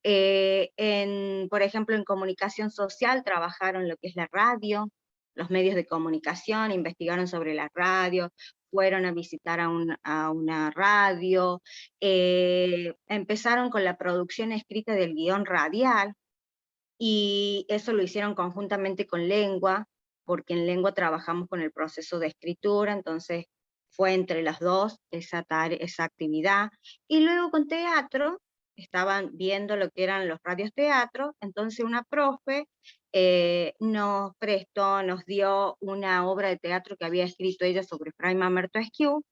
S5: Por ejemplo, en comunicación social trabajaron lo que es la radio, los medios de comunicación, investigaron sobre la radio, fueron a visitar a una radio, empezaron con la producción escrita del guión radial, y eso lo hicieron conjuntamente con lengua, porque en lengua trabajamos con el proceso de escritura, entonces fue entre las dos esa actividad. Y luego con teatro, estaban viendo lo que eran los radioteatros, entonces una profe nos dio una obra de teatro que había escrito ella sobre Fray Mamerto Esquiú,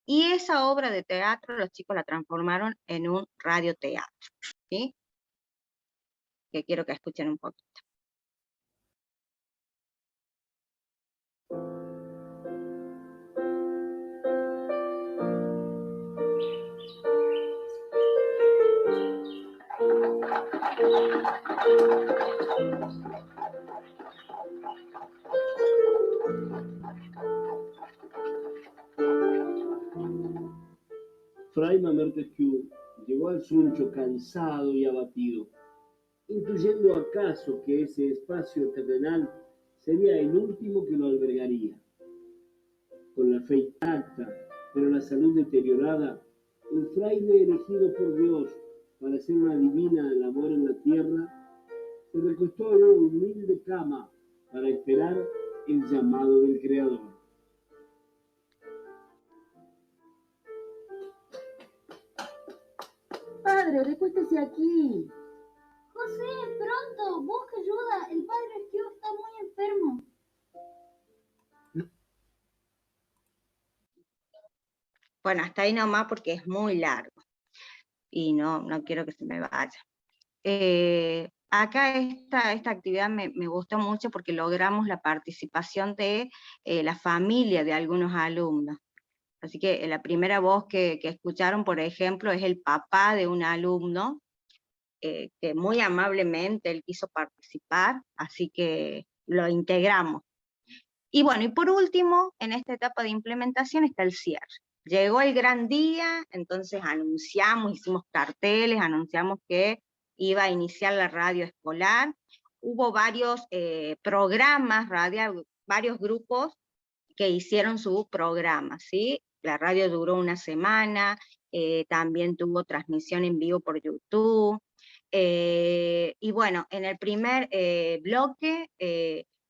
S5: y esa obra de teatro los chicos la transformaron en un radioteatro, ¿sí? Que quiero que escuchen un poquito.
S8: Fray Mamerto Esquiú llegó al Suncho cansado y abatido, intuyendo acaso que ese espacio terrenal sería el último que lo albergaría. Con la fe intacta, pero la salud deteriorada, el fraile elegido por Dios para hacer una divina labor en la tierra, se recostó en una humilde cama para esperar el llamado del Creador.
S9: padre, recuéstese aquí.
S10: José, pronto, busca ayuda. El padre Esquio está muy enfermo.
S5: Bueno, hasta ahí nomás porque es muy largo y no quiero que se me vaya. Acá esta actividad me gustó mucho porque logramos la participación de la familia de algunos alumnos. Así que la primera voz que escucharon, por ejemplo, es el papá de un alumno, que muy amablemente él quiso participar, así que lo integramos. Y bueno, y por último, en esta etapa de implementación está el cierre. Llegó el gran día, entonces anunciamos, hicimos carteles, anunciamos que iba a iniciar la radio escolar. Hubo varios programas radiales, varios grupos que hicieron su programa, ¿sí? La radio duró una semana, también tuvo transmisión en vivo por YouTube. Y bueno, en el primer bloque,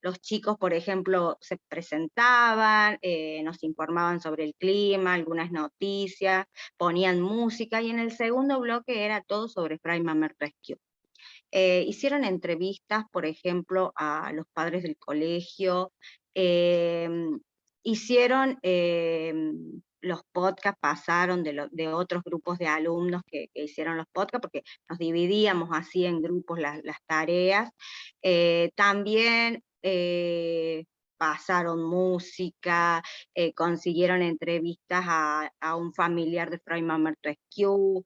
S5: los chicos, por ejemplo, se presentaban, nos informaban sobre el clima, algunas noticias, ponían música, y en el segundo bloque era todo sobre Fray Mamer Rescue. Hicieron entrevistas, por ejemplo, a los padres del colegio, hicieron los podcasts, pasaron de otros grupos de alumnos que hicieron los podcasts, porque nos dividíamos así en grupos las tareas. También pasaron música, consiguieron entrevistas a un familiar de Fray Mamer Rescue,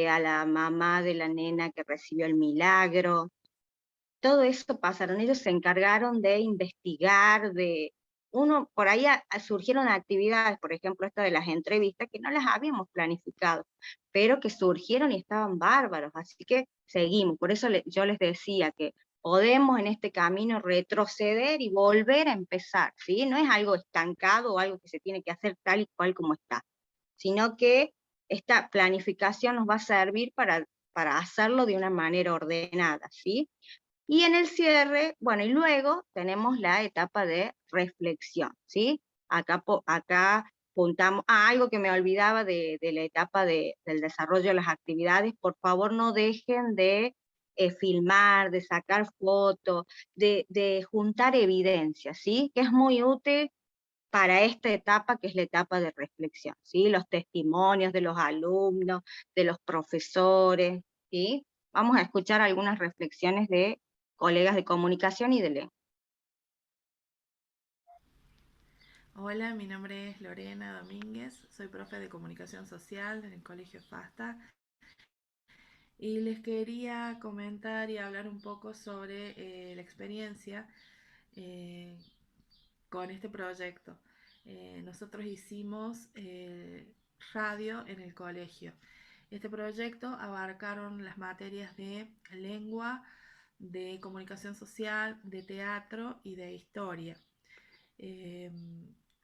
S5: a la mamá de la nena que recibió el milagro. Todo eso pasaron, ellos se encargaron de investigar, por ahí surgieron actividades, por ejemplo esta de las entrevistas, que no las habíamos planificado, pero que surgieron y estaban bárbaros, así que seguimos. Por eso yo les decía que podemos en este camino retroceder y volver a empezar, ¿sí? No es algo estancado o algo que se tiene que hacer tal y cual como está, sino que esta planificación nos va a servir para hacerlo de una manera ordenada, ¿sí? Y en el cierre, bueno, y luego tenemos la etapa de reflexión, ¿sí? Acá puntamos, algo que me olvidaba de la etapa del desarrollo de las actividades: por favor no dejen de filmar, de sacar fotos, de juntar evidencia, ¿sí? Que es muy útil para esta etapa, que es la etapa de reflexión, ¿sí? Los testimonios de los alumnos, de los profesores, ¿sí? Vamos a escuchar algunas reflexiones de colegas de comunicación y de lengua.
S11: Hola, mi nombre es Lorena Domínguez, soy profe de comunicación social en el Colegio FASTA, y les quería comentar y hablar un poco sobre la experiencia con este proyecto. Nosotros hicimos radio en el colegio. Este proyecto abarcaron las materias de lengua, de comunicación social, de teatro y de historia.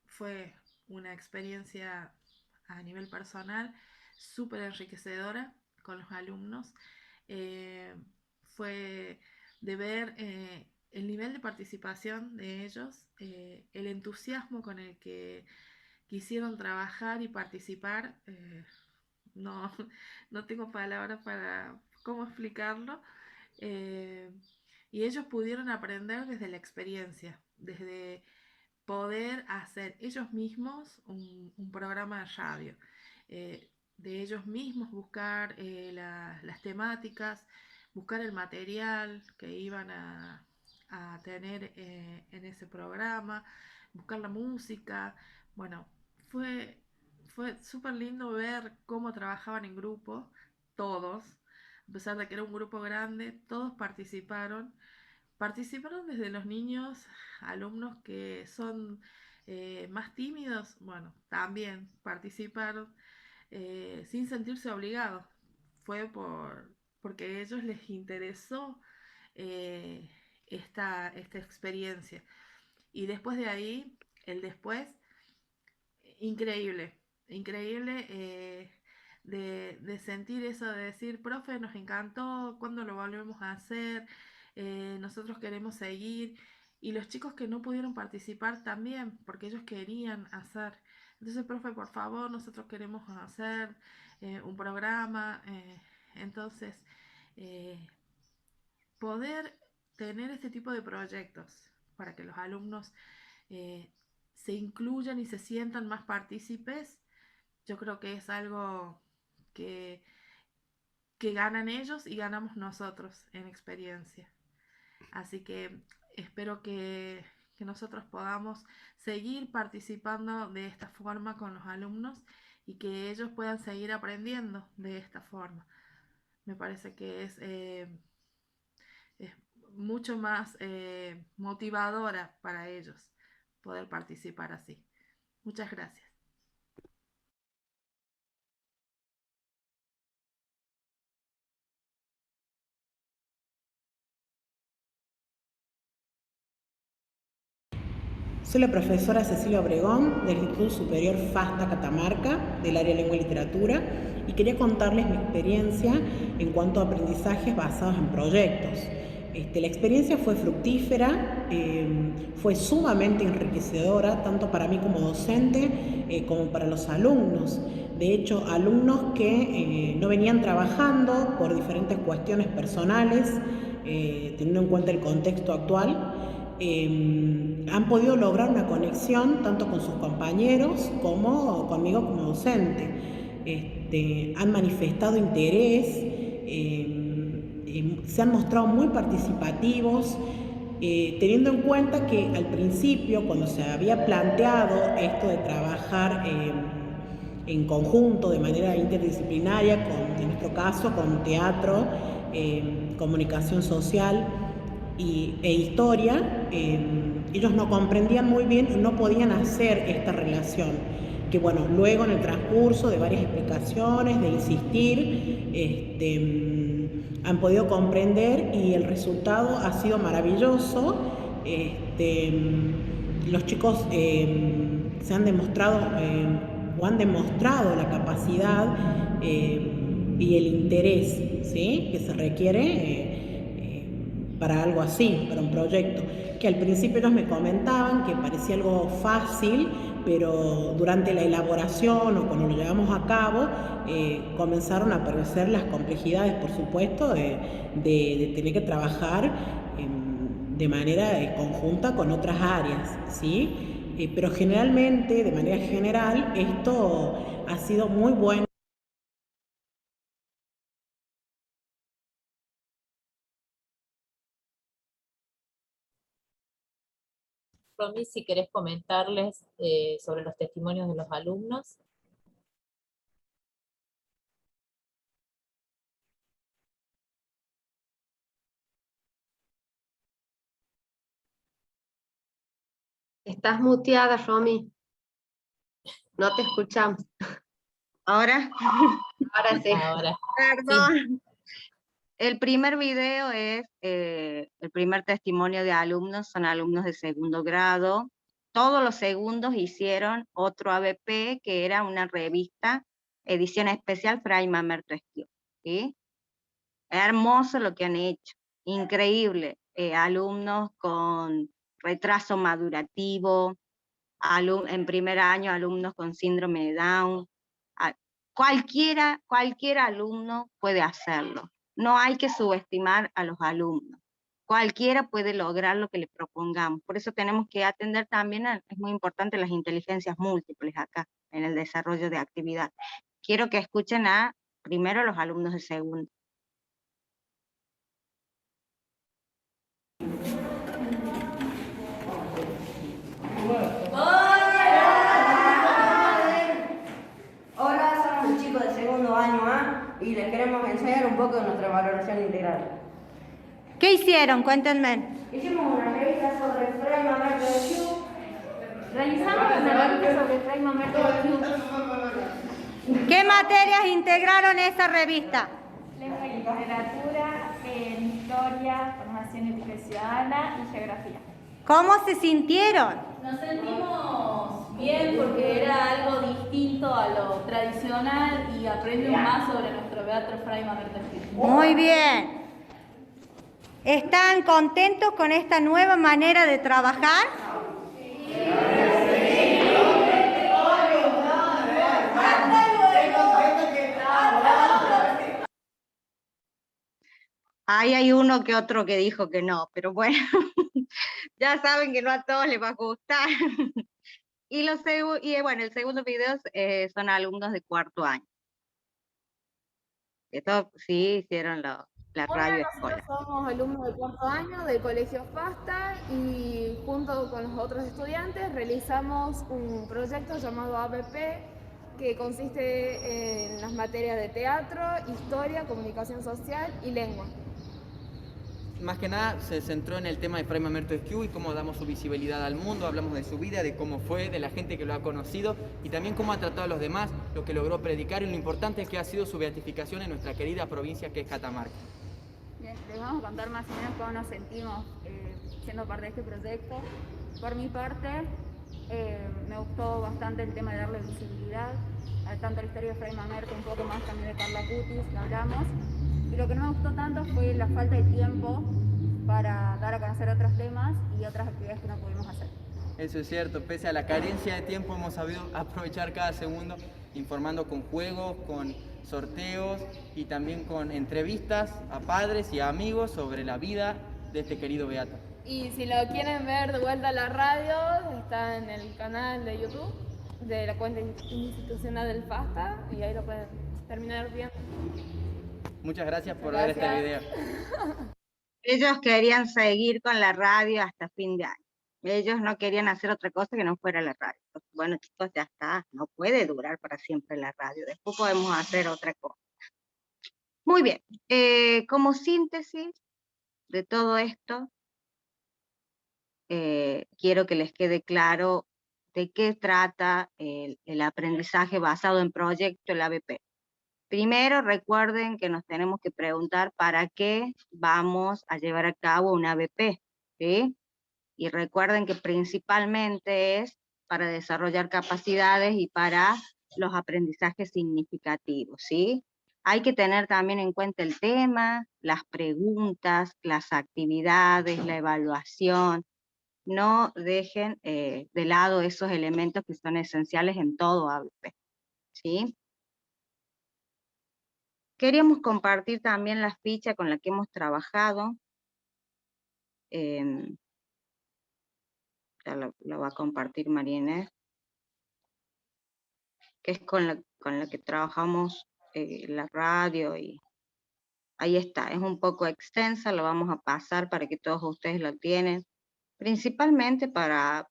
S11: Fue una experiencia a nivel personal súper enriquecedora con los alumnos. Fue de ver el nivel de participación de ellos, el entusiasmo con el que quisieron trabajar y participar. No, no tengo palabras para cómo explicarlo. Y ellos pudieron aprender desde la experiencia, desde poder hacer ellos mismos un programa de radio, de ellos mismos buscar las temáticas, buscar el material que iban a tener en ese programa, buscar la música. Bueno, fue súper lindo ver cómo trabajaban en grupo, todos, a pesar de que era un grupo grande, todos participaron. Participaron desde los niños, alumnos que son más tímidos, bueno, también participaron sin sentirse obligados. Fue porque a ellos les interesó eh, esta experiencia. Y después de ahí, el después, increíble, increíble de sentir eso, de decir, profe, nos encantó, ¿cuándo lo volvemos a hacer? Nosotros queremos seguir. Y los chicos que no pudieron participar también, porque ellos querían hacer. Entonces, profe, por favor, nosotros queremos hacer un programa Entonces, poder tener este tipo de proyectos para que los alumnos se incluyan y se sientan más partícipes, yo creo que es algo que ganan ellos y ganamos nosotros en experiencia. Así que espero que nosotros podamos seguir participando de esta forma con los alumnos y que ellos puedan seguir aprendiendo de esta forma. Me parece que es mucho más motivadora para ellos poder participar así. Muchas gracias.
S12: Soy la profesora Cecilia Obregón del Instituto Superior FASTA Catamarca, del área Lengua y Literatura, y quería contarles mi experiencia en cuanto a aprendizajes basados en proyectos. La experiencia fue fructífera, fue sumamente enriquecedora, tanto para mí como docente, como para los alumnos. De hecho, alumnos que no venían trabajando por diferentes cuestiones personales, teniendo en cuenta el contexto actual, han podido lograr una conexión tanto con sus compañeros como conmigo como docente. Han manifestado interés, se han mostrado muy participativos, teniendo en cuenta que al principio, cuando se había planteado esto de trabajar en conjunto, de manera interdisciplinaria, en nuestro caso con teatro, comunicación social e historia, ellos no comprendían muy bien, no podían hacer esta relación, que bueno, luego en el transcurso de varias explicaciones, de insistir, han podido comprender y el resultado ha sido maravilloso. Los chicos se han demostrado o han demostrado la capacidad y el interés, ¿sí?, que se requiere para algo así, para un proyecto, que al principio ellos me comentaban que parecía algo fácil, pero durante la elaboración o cuando lo llevamos a cabo, comenzaron a aparecer las complejidades, por supuesto, de tener que trabajar de manera conjunta con otras áreas, ¿sí? Pero generalmente, de manera general, esto ha sido muy bueno.
S3: Romy, si querés comentarles sobre los testimonios de los alumnos.
S2: Estás muteada, Romy. No te escuchamos.
S5: ¿Ahora?
S2: Ahora sí.
S3: Ahora.
S5: Perdón.
S3: Sí.
S5: El primer video es, el primer testimonio de alumnos, son alumnos de segundo grado. Todos los segundos hicieron otro ABP, que era una revista, edición especial Fray Mamerto Esquiú, ¿sí? Hermoso lo que han hecho, increíble. Alumnos con retraso madurativo, en primer año alumnos con síndrome de Down. Cualquier alumno puede hacerlo. No hay que subestimar a los alumnos. Cualquiera puede lograr lo que le propongamos. Por eso tenemos que atender también, es muy importante, las inteligencias múltiples acá, en el desarrollo de actividad. Quiero que escuchen primero a los alumnos de segundo.
S13: Hola, somos los chicos de segundo año A y les queremos enseñar un poco de nuestra valoración integral.
S5: ¿Qué hicieron? Cuéntenme.
S13: Hicimos una revista sobre Fray Mamerto Esquiú.
S10: Realizamos una revista sobre Fray Mamerto Esquiú.
S5: ¿Qué materias integraron esa revista?
S10: Lengua y literatura, historia, formación ética y ciudadana y geografía.
S5: ¿Cómo se sintieron?
S14: Nos sentimos bien porque era algo distinto a lo tradicional y aprendimos más sobre nuestro Beato Fray Mamerto Esquiú.
S5: Muy bien. ¿Están contentos con esta nueva manera de trabajar? Ahí hay uno que otro que dijo que no, pero bueno, ya saben que no a todos les va a gustar. Bueno, el segundo video son alumnos de cuarto año. Estos sí hicieron la radio
S15: Hola,
S5: escolar.
S15: nosotros somos alumnos de cuarto año del Colegio FASTA y junto con los otros estudiantes realizamos un proyecto llamado ABP que consiste en las materias de teatro, historia, comunicación social y lengua.
S16: Más que nada se centró en el tema de Fray Mamerto Esquiú y cómo damos su visibilidad al mundo, hablamos de su vida, de cómo fue, de la gente que lo ha conocido y también cómo ha tratado a los demás, lo que logró predicar y lo importante que ha sido su beatificación en nuestra querida provincia que es Catamarca.
S17: Bien, les vamos a contar más o menos cómo nos sentimos siendo parte de este proyecto. Por mi parte, me gustó bastante el tema de darle visibilidad a tanto la historia de Fray Mamerto, un poco más también de Carla Cutis, que hablamos. Y lo que no me gustó tanto fue la falta de tiempo para dar a conocer otros temas y otras actividades que no pudimos hacer.
S16: Eso es cierto, pese a la carencia de tiempo hemos sabido aprovechar cada segundo informando con juegos, con sorteos y también con entrevistas a padres y a amigos sobre la vida de este querido beato.
S15: Y si lo quieren ver de vuelta a la radio, está en el canal de YouTube de la cuenta institucional del FASTA y ahí lo pueden terminar viendo.
S16: Muchas gracias por ver este video.
S5: Ellos querían seguir con la radio hasta fin de año. Ellos no querían hacer otra cosa que no fuera la radio. Bueno, chicos, ya está. No puede durar para siempre la radio. Después podemos hacer otra cosa. Muy bien. Como síntesis de todo esto, quiero que les quede claro de qué trata el aprendizaje basado en proyecto, el ABP. Primero, recuerden que nos tenemos que preguntar para qué vamos a llevar a cabo un ABP, ¿sí? Y recuerden que principalmente es para desarrollar capacidades y para los aprendizajes significativos, ¿sí? Hay que tener también en cuenta el tema, las preguntas, las actividades, la evaluación. No dejen de lado esos elementos que son esenciales en todo ABP, ¿sí? Queríamos compartir también la ficha con la que hemos trabajado. Ya lo va a compartir María Inés. Que es con la que trabajamos la radio y ahí está. Es un poco extensa, lo vamos a pasar para que todos ustedes lo tienen. Principalmente para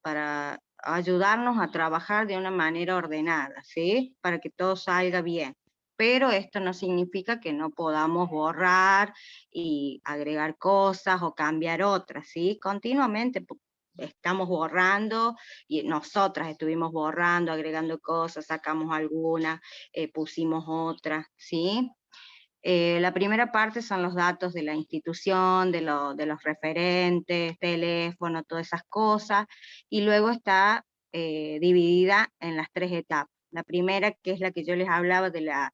S5: ayudarnos a trabajar de una manera ordenada, ¿sí? Para que todo salga bien. Pero esto no significa que no podamos borrar y agregar cosas o cambiar otras, ¿sí? Continuamente estamos borrando y nosotras estuvimos borrando, agregando cosas, sacamos algunas, pusimos otras, ¿sí? La primera parte son los datos de la institución, de los referentes, teléfono, todas esas cosas, y luego está dividida en las 3 etapas. La primera, que es la que yo les hablaba de la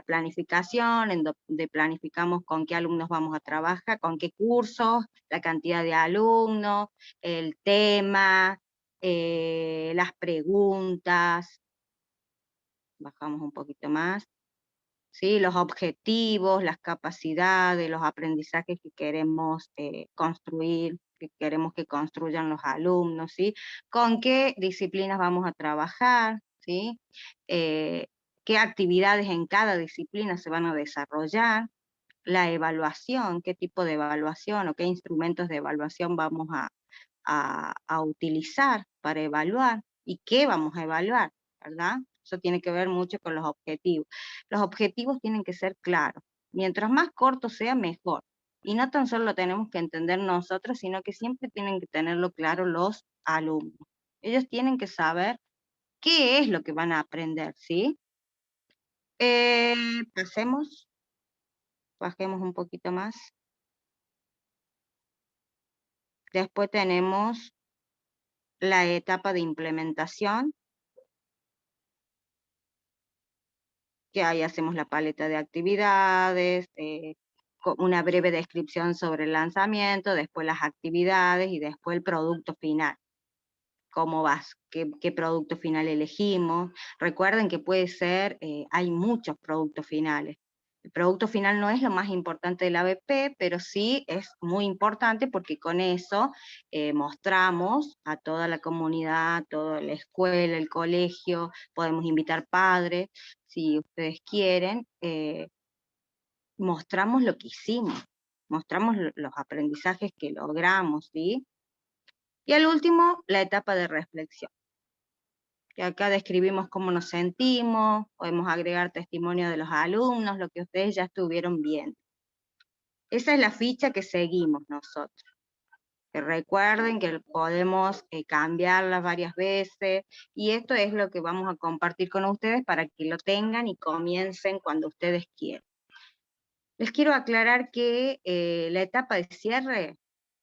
S5: planificación, en donde planificamos con qué alumnos vamos a trabajar, con qué cursos, la cantidad de alumnos, el tema, las preguntas, bajamos un poquito más, ¿sí? Los objetivos, las capacidades, los aprendizajes que queremos construir, que queremos que construyan los alumnos, ¿sí? Con qué disciplinas vamos a trabajar, ¿sí? Qué actividades en cada disciplina se van a desarrollar, la evaluación, qué tipo de evaluación o qué instrumentos de evaluación vamos a utilizar para evaluar y qué vamos a evaluar, ¿verdad? Eso tiene que ver mucho con los objetivos. Los objetivos tienen que ser claros. Mientras más corto sea, mejor. Y no tan solo lo tenemos que entender nosotros, sino que siempre tienen que tenerlo claro los alumnos. Ellos tienen que saber qué es lo que van a aprender, ¿sí? Bajemos un poquito más. Después tenemos la etapa de implementación, que ahí hacemos la paleta de actividades, una breve descripción sobre el lanzamiento, después las actividades y después el producto final. ¿Cómo vas? ¿Qué producto final elegimos? Recuerden que puede ser, hay muchos productos finales. El producto final no es lo más importante del ABP, pero sí es muy importante porque con eso mostramos a toda la comunidad, a toda la escuela, el colegio, podemos invitar padres, si ustedes quieren, mostramos lo que hicimos, mostramos los aprendizajes que logramos, ¿sí? Y al último, la etapa de reflexión. Que acá describimos cómo nos sentimos, podemos agregar testimonio de los alumnos, lo que ustedes ya estuvieron viendo. Esa es la ficha que seguimos nosotros. Que recuerden que podemos cambiarla varias veces, y esto es lo que vamos a compartir con ustedes para que lo tengan y comiencen cuando ustedes quieran. Les quiero aclarar que la etapa de cierre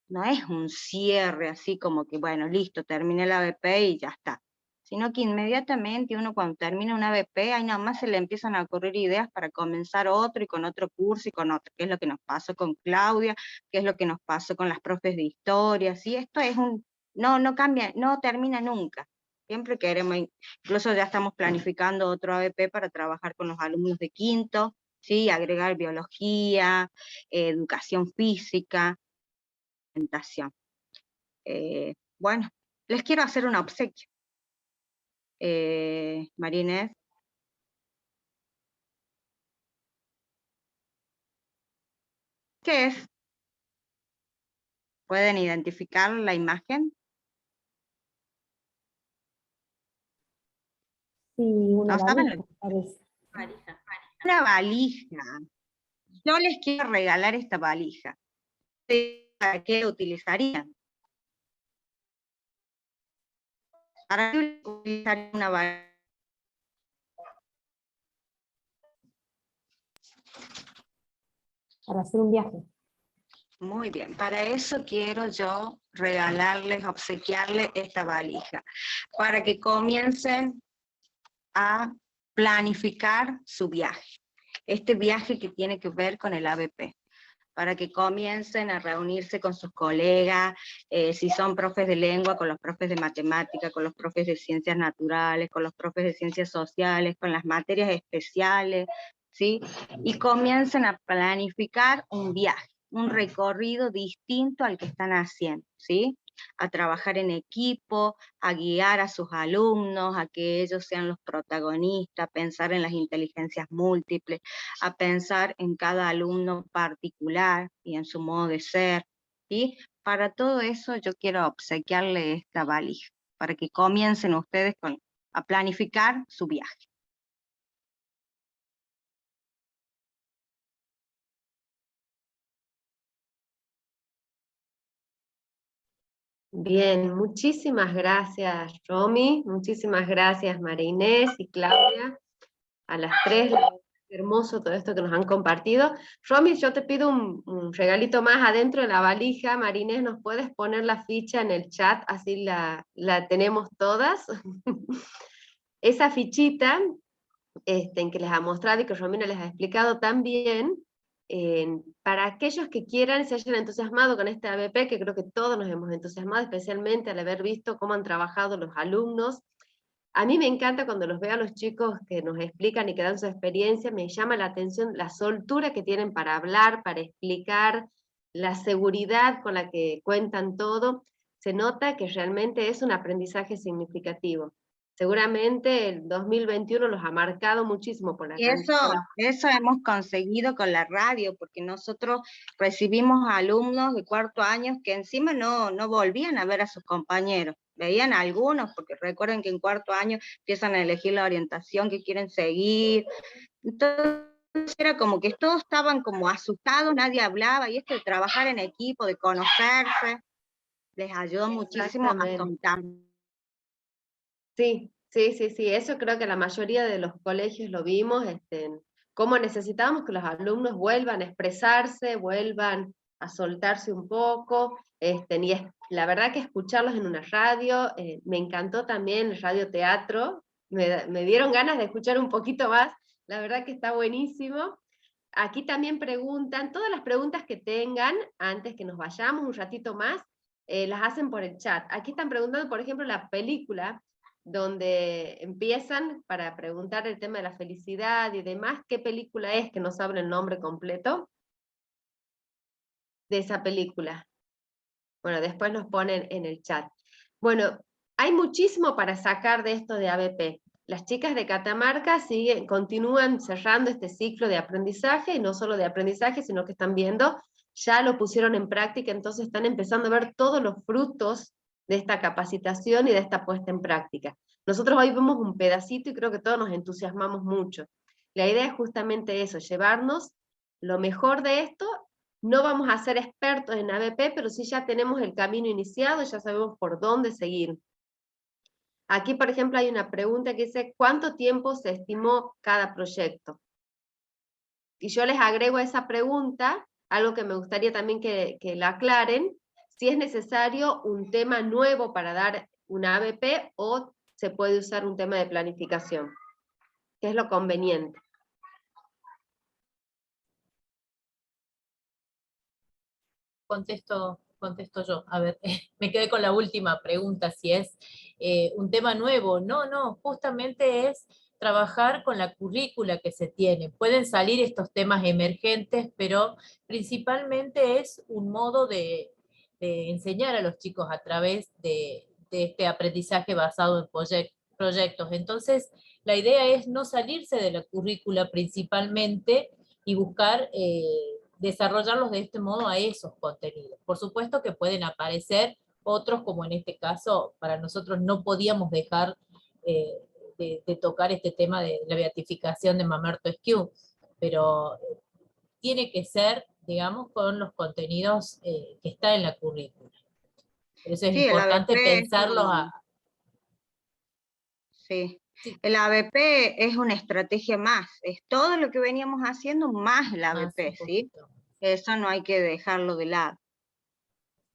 S5: no es un cierre así como que, bueno, listo, terminé la ABP y ya está. Sino que inmediatamente uno cuando termina una ABP, ahí nada más se le empiezan a ocurrir ideas para comenzar otro y con otro curso y con otro, que es lo que nos pasó con Claudia, que es lo que nos pasó con las profes de historia, ¿sí? Esto es no cambia, no termina nunca. Siempre queremos, incluso ya estamos planificando otro ABP para trabajar con los alumnos de quinto, ¿sí? Agregar biología, educación física, presentación. Bueno, les quiero hacer un obsequio. María Inés. ¿Qué es? ¿Pueden identificar la imagen?
S18: Sí, una
S5: ¿No saben?
S18: valija, parece.
S5: Una valija. Yo les quiero regalar esta valija. ¿Para qué la utilizarían? ¿Para qué utilizarían una valija?
S18: Para hacer un viaje.
S5: Muy bien, para eso quiero yo regalarles, obsequiarles esta valija, para que comiencen a planificar su viaje, este viaje que tiene que ver con el ABP, para que comiencen a reunirse con sus colegas, si son profes de lengua, con los profes de matemática, con los profes de ciencias naturales, con los profes de ciencias sociales, con las materias especiales, ¿sí? Y comiencen a planificar un viaje, un recorrido distinto al que están haciendo, ¿sí? A trabajar en equipo, a guiar a sus alumnos, a que ellos sean los protagonistas, a pensar en las inteligencias múltiples, a pensar en cada alumno particular y en su modo de ser, ¿sí? Para todo eso yo quiero obsequiarle esta valija, para que comiencen ustedes a planificar su viaje.
S2: Bien, muchísimas gracias Romy, muchísimas gracias María Inés y Claudia, a las tres, hermoso todo esto que nos han compartido. Romy, yo te pido un regalito más adentro de la valija. María Inés, ¿nos puedes poner la ficha en el chat? Así la tenemos todas. Esa fichita en que les ha mostrado y que Romina les ha explicado también, para aquellos que quieran, se hayan entusiasmado con este ABP, que creo que todos nos hemos entusiasmado, especialmente al haber visto cómo han trabajado los alumnos. A mí me encanta cuando los veo a los chicos que nos explican y que dan su experiencia, me llama la atención la soltura que tienen para hablar, para explicar, la seguridad con la que cuentan todo. Se nota que realmente es un aprendizaje significativo. Seguramente el 2021 los ha marcado muchísimo por la
S5: Y eso hemos conseguido con la radio, porque nosotros recibimos alumnos de cuarto año que encima no volvían a ver a sus compañeros, veían a algunos, porque recuerden que en cuarto año empiezan a elegir la orientación que quieren seguir, entonces era como que todos estaban como asustados, nadie hablaba, y esto de trabajar en equipo, de conocerse, les ayudó muchísimo a soltar.
S2: Sí, eso creo que la mayoría de los colegios lo vimos, cómo necesitamos que los alumnos vuelvan a expresarse, vuelvan a soltarse un poco, y la verdad que escucharlos en una radio, me encantó también el radioteatro, me dieron ganas de escuchar un poquito más, la verdad que está buenísimo. Aquí también preguntan, todas las preguntas que tengan, antes que nos vayamos un ratito más, las hacen por el chat. Aquí están preguntando, por ejemplo, la película donde empiezan para preguntar el tema de la felicidad y demás, qué película es, que no saben el nombre completo de esa película. Bueno, después nos ponen en el chat. Bueno, hay muchísimo para sacar de esto de ABP. Las chicas de Catamarca continúan cerrando este ciclo de aprendizaje, y no solo de aprendizaje, sino que están viendo, ya lo pusieron en práctica, entonces están empezando a ver todos los frutos de esta capacitación y de esta puesta en práctica. Nosotros hoy vemos un pedacito y creo que todos nos entusiasmamos mucho. La idea es justamente eso, llevarnos lo mejor de esto. No vamos a ser expertos en ABP, pero sí ya tenemos el camino iniciado, ya sabemos por dónde seguir. Aquí, por ejemplo, hay una pregunta que dice, ¿cuánto tiempo se estimó cada proyecto? Y yo les agrego a esa pregunta algo que me gustaría también que la aclaren, si es necesario un tema nuevo para dar una ABP o se puede usar un tema de planificación, que es lo conveniente.
S3: Contesto yo. A ver, me quedé con la última pregunta, si es un tema nuevo. No, justamente es trabajar con la currícula que se tiene. Pueden salir estos temas emergentes, pero principalmente es un modo de enseñar a los chicos a través de este aprendizaje basado en proyectos. Entonces, la idea es no salirse de la currícula principalmente y buscar desarrollarlos de este modo a esos contenidos. Por supuesto que pueden aparecer otros, como en este caso, para nosotros no podíamos dejar de tocar este tema de la beatificación de Mamerto-Esquiú, pero tiene que ser, digamos, con los contenidos que están en la currícula. Por eso es importante pensarlos
S5: Sí. El ABP es una estrategia más, es todo lo que veníamos haciendo más el ABP, ¿sí? Eso no hay que dejarlo de lado.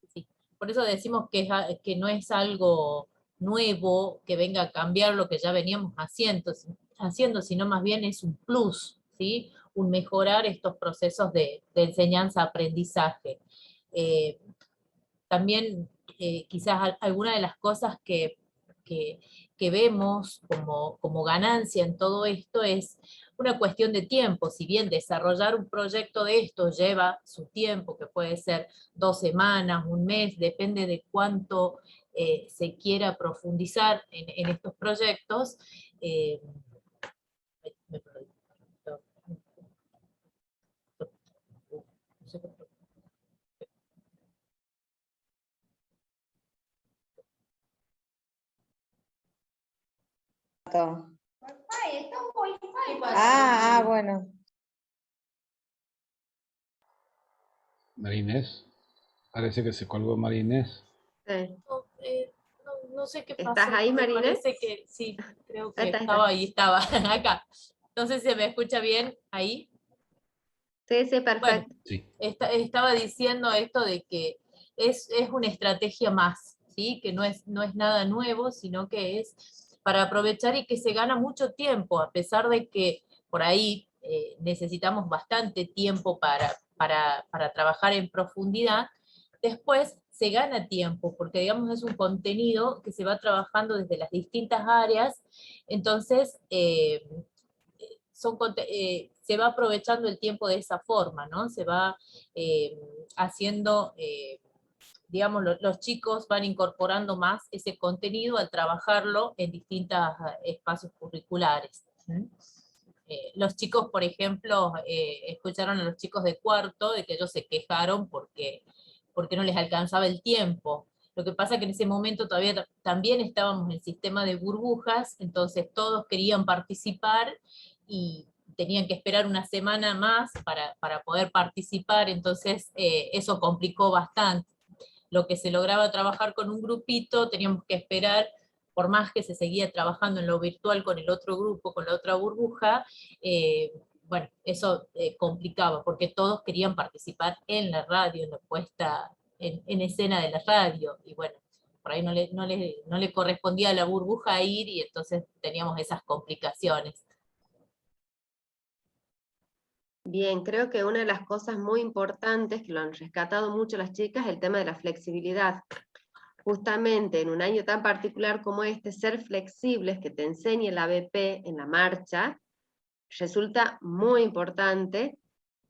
S3: Sí. Por eso decimos que no es algo nuevo que venga a cambiar lo que ya veníamos haciendo, sino más bien es un plus, ¿sí? Un mejorar estos procesos de enseñanza-aprendizaje. También quizás alguna de las cosas que vemos como ganancia en todo esto es una cuestión de tiempo. Si bien desarrollar un proyecto de esto lleva su tiempo, que puede ser 2 semanas, un mes, depende de cuánto se quiera profundizar en estos proyectos,
S5: Bueno.
S1: Marinés, parece que se colgó Marinés.
S3: No sé qué pasó.
S2: ¿Estás ahí, Marinés?
S3: Parece que sí, creo que estaba ahí, estaba acá. No sé si se me escucha bien ahí.
S2: Sí, perfecto.
S3: Bueno, sí. Estaba diciendo esto de que es una estrategia más, ¿sí? Que no es nada nuevo, sino que es para aprovechar y que se gana mucho tiempo, a pesar de que por ahí necesitamos bastante tiempo para trabajar en profundidad. Después se gana tiempo, porque digamos es un contenido que se va trabajando desde las distintas áreas, entonces se va aprovechando el tiempo de esa forma, ¿no? Se va haciendo, digamos, los chicos van incorporando más ese contenido al trabajarlo en distintos espacios curriculares. Los chicos, por ejemplo, escucharon a los chicos de cuarto de que ellos se quejaron porque no les alcanzaba el tiempo. Lo que pasa es que en ese momento todavía también estábamos en el sistema de burbujas, entonces todos querían participar y tenían que esperar una semana más para poder participar, entonces eso complicó bastante. Lo que se lograba trabajar con un grupito, teníamos que esperar, por más que se seguía trabajando en lo virtual con el otro grupo, con la otra burbuja, bueno, eso complicaba, porque todos querían participar en la radio, en la puesta en escena de la radio, y bueno, por ahí no le correspondía a la burbuja ir, y entonces teníamos esas complicaciones.
S2: Bien, creo que una de las cosas muy importantes que lo han rescatado mucho las chicas es el tema de la flexibilidad. justamente en un año tan particular como este, ser flexibles, que te enseñe la ABP en la marcha, resulta muy importante.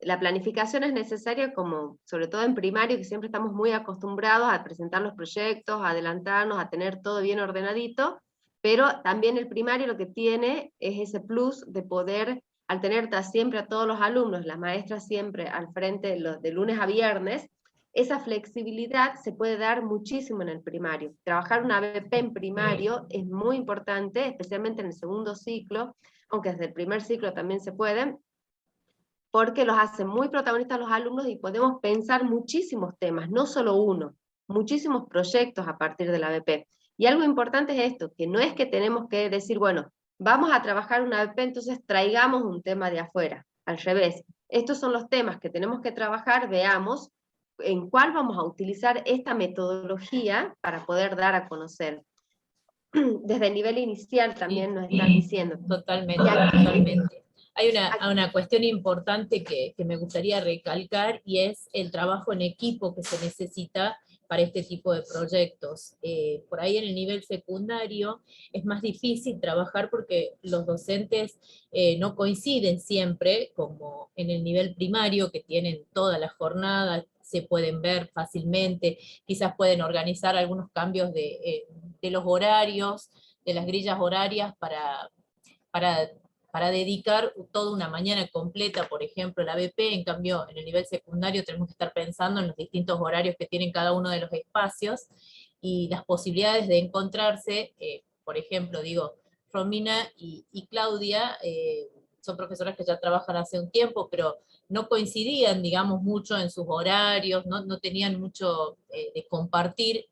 S2: La planificación es necesaria, como sobre todo en primario, que siempre estamos muy acostumbrados a presentar los proyectos, a adelantarnos, a tener todo bien ordenadito, pero también el primario lo que tiene es ese plus de poder, al tener siempre a todos los alumnos, las maestras siempre al frente de lunes a viernes, esa flexibilidad se puede dar muchísimo en el primario. Trabajar una ABP en primario es muy importante, especialmente en el segundo ciclo, aunque desde el primer ciclo también se puede, porque los hace muy protagonistas los alumnos y podemos pensar muchísimos temas, no solo uno, muchísimos proyectos a partir de la ABP. Y algo importante es esto, que no es que tenemos que decir, bueno, vamos a trabajar una ABP, entonces traigamos un tema de afuera. Al revés, estos son los temas que tenemos que trabajar, veamos en cuál vamos a utilizar esta metodología para poder dar a conocer. Desde el nivel inicial también nos están diciendo.
S3: Totalmente, totalmente. Hay una cuestión importante que me gustaría recalcar, y es el trabajo en equipo que se necesita para este tipo de proyectos. Por ahí en el nivel secundario es más difícil trabajar porque los docentes no coinciden siempre, como en el nivel primario, que tienen toda la jornada, se pueden ver fácilmente, quizás pueden organizar algunos cambios de los horarios, de las grillas horarias para dedicar toda una mañana completa, por ejemplo, la ABP. En cambio, en el nivel secundario tenemos que estar pensando en los distintos horarios que tienen cada uno de los espacios, y las posibilidades de encontrarse, por ejemplo, digo, Romina y Claudia, son profesoras que ya trabajan hace un tiempo, pero no coincidían, digamos, mucho en sus horarios, no tenían mucho de compartir,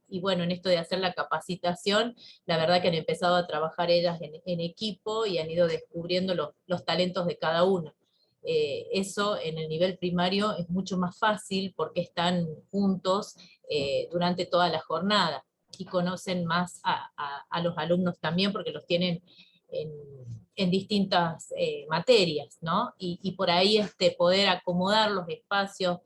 S3: y bueno, en esto de hacer la capacitación, la verdad que han empezado a trabajar ellas en equipo y han ido descubriendo los talentos de cada una. Eso en el nivel primario es mucho más fácil porque están juntos durante toda la jornada, y conocen más a los alumnos también, porque los tienen en distintas materias, ¿no? Y por ahí poder acomodar los espacios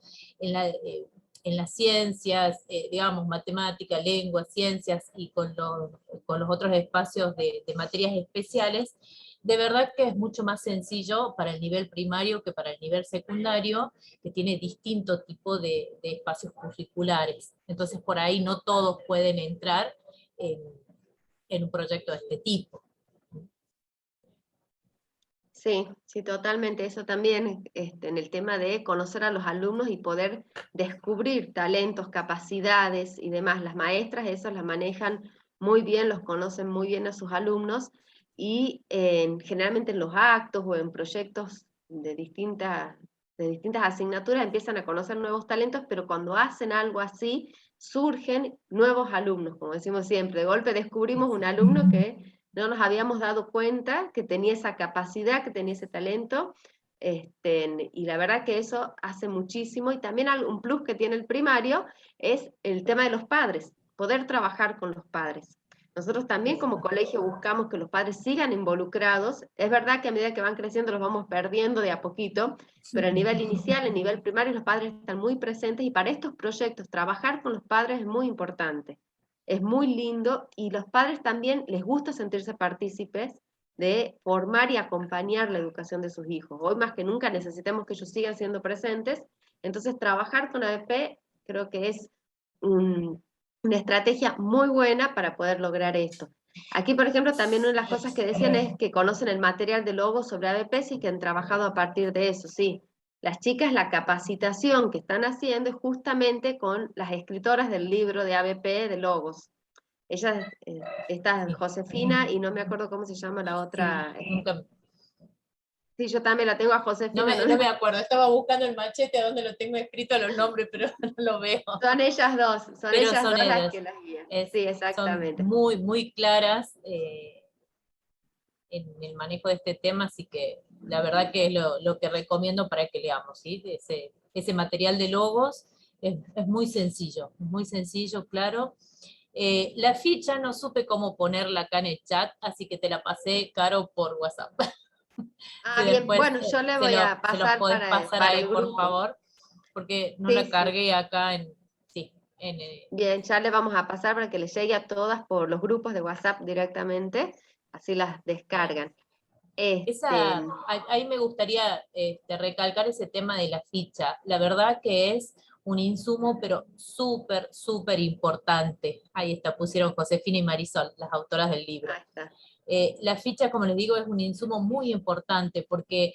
S3: en las ciencias, digamos, matemática, lengua, ciencias, y con los otros espacios de materias especiales, de verdad que es mucho más sencillo para el nivel primario que para el nivel secundario, que tiene distinto tipo de espacios curriculares. Entonces por ahí no todos pueden entrar en un proyecto de este tipo.
S2: Sí, sí, totalmente. Eso también en el tema de conocer a los alumnos y poder descubrir talentos, capacidades y demás. Las maestras eso las manejan muy bien, los conocen muy bien a sus alumnos, y generalmente en los actos o en proyectos de distintas asignaturas empiezan a conocer nuevos talentos, pero cuando hacen algo así, surgen nuevos alumnos, como decimos siempre. De golpe descubrimos un alumno que no nos habíamos dado cuenta que tenía esa capacidad, que tenía ese talento, y la verdad que eso hace muchísimo. Y también un plus que tiene el primario es el tema de los padres, poder trabajar con los padres. Nosotros también como colegio buscamos que los padres sigan involucrados. Es verdad que a medida que van creciendo los vamos perdiendo de a poquito, pero a nivel inicial, a nivel primario, los padres están muy presentes, y para estos proyectos trabajar con los padres es muy importante. Es muy lindo, y los padres también les gusta sentirse partícipes de formar y acompañar la educación de sus hijos. Hoy más que nunca necesitamos que ellos sigan siendo presentes, entonces trabajar con ABP creo que es una estrategia muy buena para poder lograr esto. Aquí, por ejemplo, también una de las cosas que decían es que conocen el material de Logos sobre ABP y que han trabajado a partir de eso, sí. Las chicas, la capacitación que están haciendo es justamente con las escritoras del libro de ABP de Logos. Ella está Josefina, y no me acuerdo cómo se llama la otra. Sí, yo también la tengo a Josefina.
S3: No me acuerdo, estaba buscando el machete a donde lo tengo escrito los nombres, pero no lo veo.
S2: Son ellas dos, son ellas dos las que las guían. Sí, exactamente.
S3: Son muy, muy claras en el manejo de este tema, así que la verdad que es lo que recomiendo para que leamos, ¿sí? Ese material de Logos es muy sencillo, claro. La ficha no supe cómo ponerla acá en el chat, así que te la pasé, Caro, por WhatsApp.
S2: Ah, bien, bueno, yo le voy a pasar
S3: pasar
S2: para
S3: ahí,
S2: el
S3: por
S2: grupo.
S3: favor, porque no
S2: Sí,
S3: la cargué acá
S2: Bien, ya le vamos a pasar para que les llegue a todas por los grupos de WhatsApp directamente, así las descargan.
S3: Ahí me gustaría recalcar ese tema de la ficha. La verdad que es un insumo, pero súper, súper importante. Ahí está, pusieron Josefina y Marisol, las autoras del libro. La ficha, como les digo, es un insumo muy importante, porque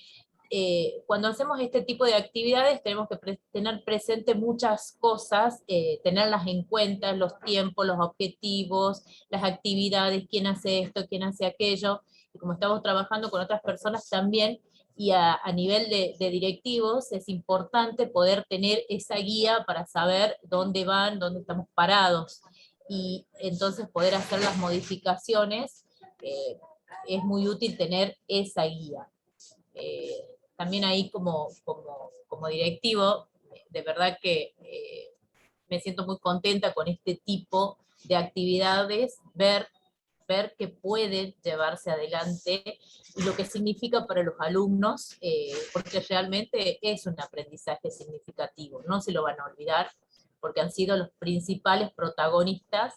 S3: cuando hacemos este tipo de actividades tenemos que tener presente muchas cosas, tenerlas en cuenta, los tiempos, los objetivos, las actividades, quién hace esto, quién hace aquello, y como estamos trabajando con otras personas también, y a nivel de directivos, es importante poder tener esa guía para saber dónde van, dónde estamos parados, y entonces poder hacer las modificaciones. Es muy útil tener esa guía. También ahí como directivo, de verdad que me siento muy contenta con este tipo de actividades, ver que pueden llevarse adelante y lo que significa para los alumnos, porque realmente es un aprendizaje significativo, no se lo van a olvidar, porque han sido los principales protagonistas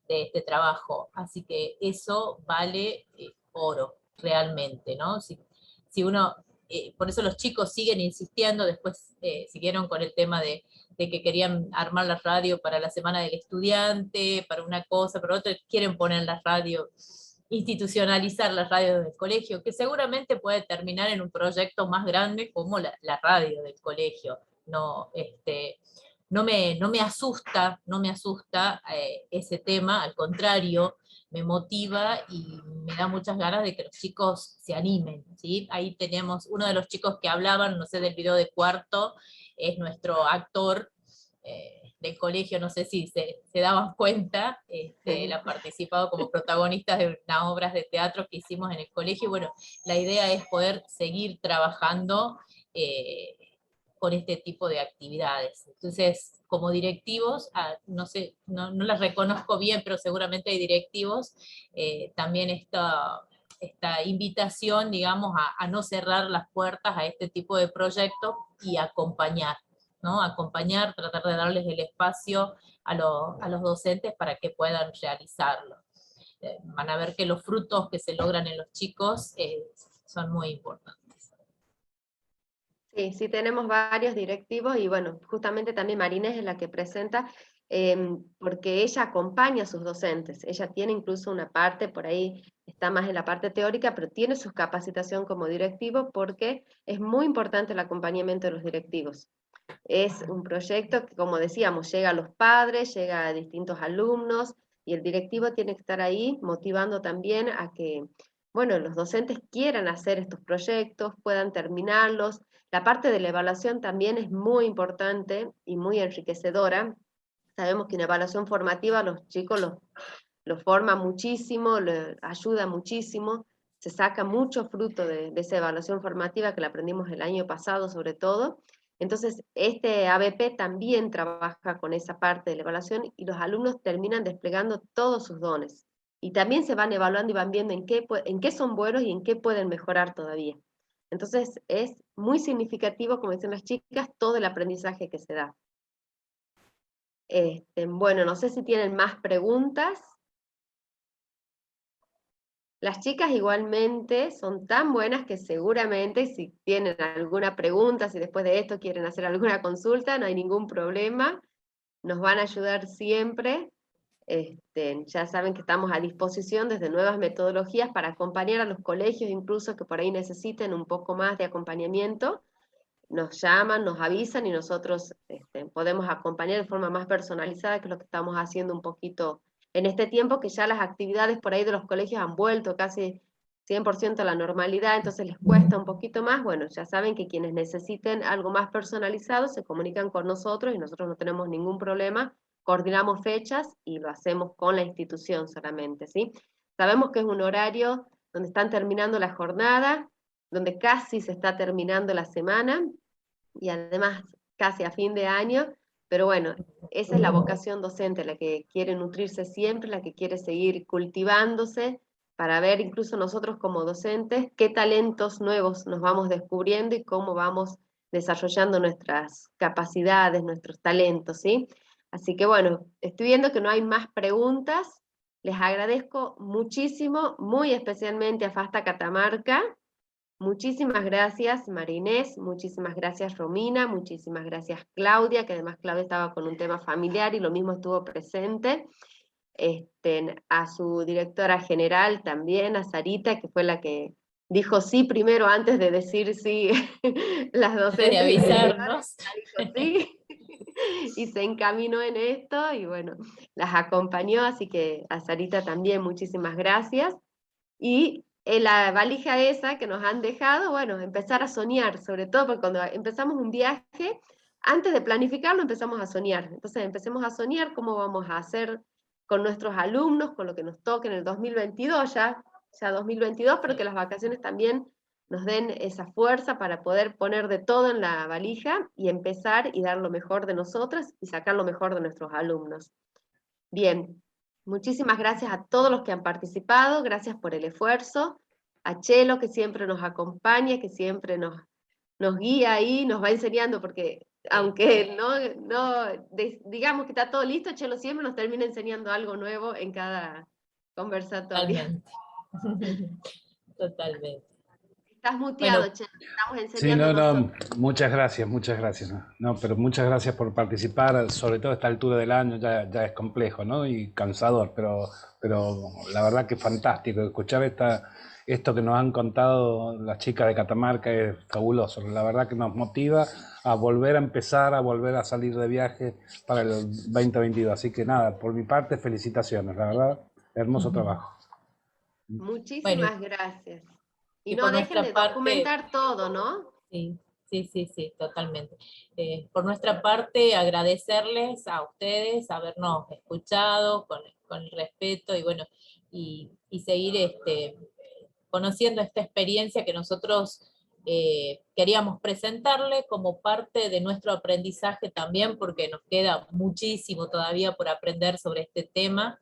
S3: de este trabajo, así que eso vale oro, realmente, ¿no? Si uno, por eso los chicos siguen insistiendo, después siguieron con el tema de que querían armar la radio para la Semana del Estudiante, para una cosa, para otra, quieren poner la radio, institucionalizar la radio del colegio, que seguramente puede terminar en un proyecto más grande como la radio del colegio. No me asusta ese tema, al contrario, me motiva y me da muchas ganas de que los chicos se animen, ¿sí? Ahí tenemos uno de los chicos que hablaban, no sé, del video de cuarto, es nuestro actor del colegio, no sé si se daban cuenta, él ha participado como protagonista de unas obras de teatro que hicimos en el colegio, y bueno, la idea es poder seguir trabajando con este tipo de actividades. Entonces, como directivos, no sé, no las reconozco bien, pero seguramente hay directivos, también esta invitación, digamos, a no cerrar las puertas a este tipo de proyectos y acompañar, ¿no? Acompañar, tratar de darles el espacio a los docentes para que puedan realizarlo. Van a ver que los frutos que se logran en los chicos son muy importantes.
S2: Sí, tenemos varios directivos y bueno, justamente también Marina es la que presenta, porque ella acompaña a sus docentes, ella tiene incluso una parte, por ahí está más en la parte teórica, pero tiene su capacitación como directivo porque es muy importante el acompañamiento de los directivos. Es un proyecto que, como decíamos, llega a los padres, llega a distintos alumnos, y el directivo tiene que estar ahí motivando también a que, bueno, los docentes quieran hacer estos proyectos, puedan terminarlos. La parte de la evaluación también es muy importante y muy enriquecedora. Sabemos que una evaluación formativa a los chicos los forma muchísimo, les ayuda muchísimo, se saca mucho fruto de esa evaluación formativa que la aprendimos el año pasado sobre todo. Entonces, este ABP también trabaja con esa parte de la evaluación y los alumnos terminan desplegando todos sus dones. Y también se van evaluando y van viendo en qué son buenos y en qué pueden mejorar todavía. Entonces, es muy significativo, como dicen las chicas, todo el aprendizaje que se da. Bueno, no sé si tienen más preguntas. Las chicas igualmente son tan buenas que seguramente si tienen alguna pregunta, si después de esto quieren hacer alguna consulta, no hay ningún problema, nos van a ayudar siempre. Ya saben que estamos a disposición desde nuevas metodologías para acompañar a los colegios, incluso que por ahí necesiten un poco más de acompañamiento. Nos llaman, nos avisan y nosotros podemos acompañar de forma más personalizada, que es lo que estamos haciendo un poquito en este tiempo, que ya las actividades por ahí de los colegios han vuelto casi 100% a la normalidad, entonces les cuesta un poquito más. Bueno, ya saben que quienes necesiten algo más personalizado se comunican con nosotros y nosotros no tenemos ningún problema, coordinamos fechas y lo hacemos con la institución solamente, ¿sí? Sabemos que es un horario donde están terminando la jornada, donde casi se está terminando la semana, y además casi a fin de año, pero bueno, esa es la vocación docente, la que quiere nutrirse siempre, la que quiere seguir cultivándose, para ver incluso nosotros como docentes qué talentos nuevos nos vamos descubriendo y cómo vamos desarrollando nuestras capacidades, nuestros talentos, ¿sí? Así que bueno, estoy viendo que no hay más preguntas. Les agradezco muchísimo, muy especialmente a FASTA Catamarca. Muchísimas gracias Marinés, muchísimas gracias Romina, muchísimas gracias Claudia, que además Claudia estaba con un tema familiar y lo mismo estuvo presente. A su directora general también, a Sarita, que fue la que dijo sí primero antes de decir sí las docentes.
S3: De avisarnos.
S2: Dijo sí, y se encaminó en esto, y bueno, las acompañó, así que a Sarita también muchísimas gracias. Y en la valija esa que nos han dejado, bueno, empezar a soñar, sobre todo porque cuando empezamos un viaje, antes de planificarlo empezamos a soñar. Entonces empecemos a soñar cómo vamos a hacer con nuestros alumnos, con lo que nos toque en el 2022 ya 2022, pero que las vacaciones también nos den esa fuerza para poder poner de todo en la valija y empezar y dar lo mejor de nosotras y sacar lo mejor de nuestros alumnos. Bien, muchísimas gracias a todos los que han participado, gracias por el esfuerzo, a Chelo que siempre nos acompaña, que siempre nos guía ahí, nos va enseñando, porque aunque digamos que está todo listo, Chelo siempre nos termina enseñando algo nuevo en cada conversatorio.
S3: Totalmente.
S2: Estás muteado,
S3: Bueno,
S2: Chelo, estamos enseñando.
S1: Sí, no, muchas gracias. No, pero muchas gracias por participar, sobre todo a esta altura del año, ya es complejo, ¿no? Y cansador, pero la verdad que fantástico. Escuchar esto que nos han contado las chicas de Catamarca es fabuloso. La verdad que nos motiva a volver a empezar, a volver a salir de viaje para el 2022. Así que nada, por mi parte, felicitaciones, la verdad, hermoso trabajo.
S2: Muchísimas gracias. Y
S3: y
S2: no
S3: por
S2: dejen
S3: nuestra
S2: de
S3: parte,
S2: documentar todo, ¿no?
S3: Sí, totalmente. Por nuestra parte, agradecerles a ustedes habernos escuchado con el respeto y bueno, y seguir conociendo esta experiencia que nosotros queríamos presentarle como parte de nuestro aprendizaje también, porque nos queda muchísimo todavía por aprender sobre este tema.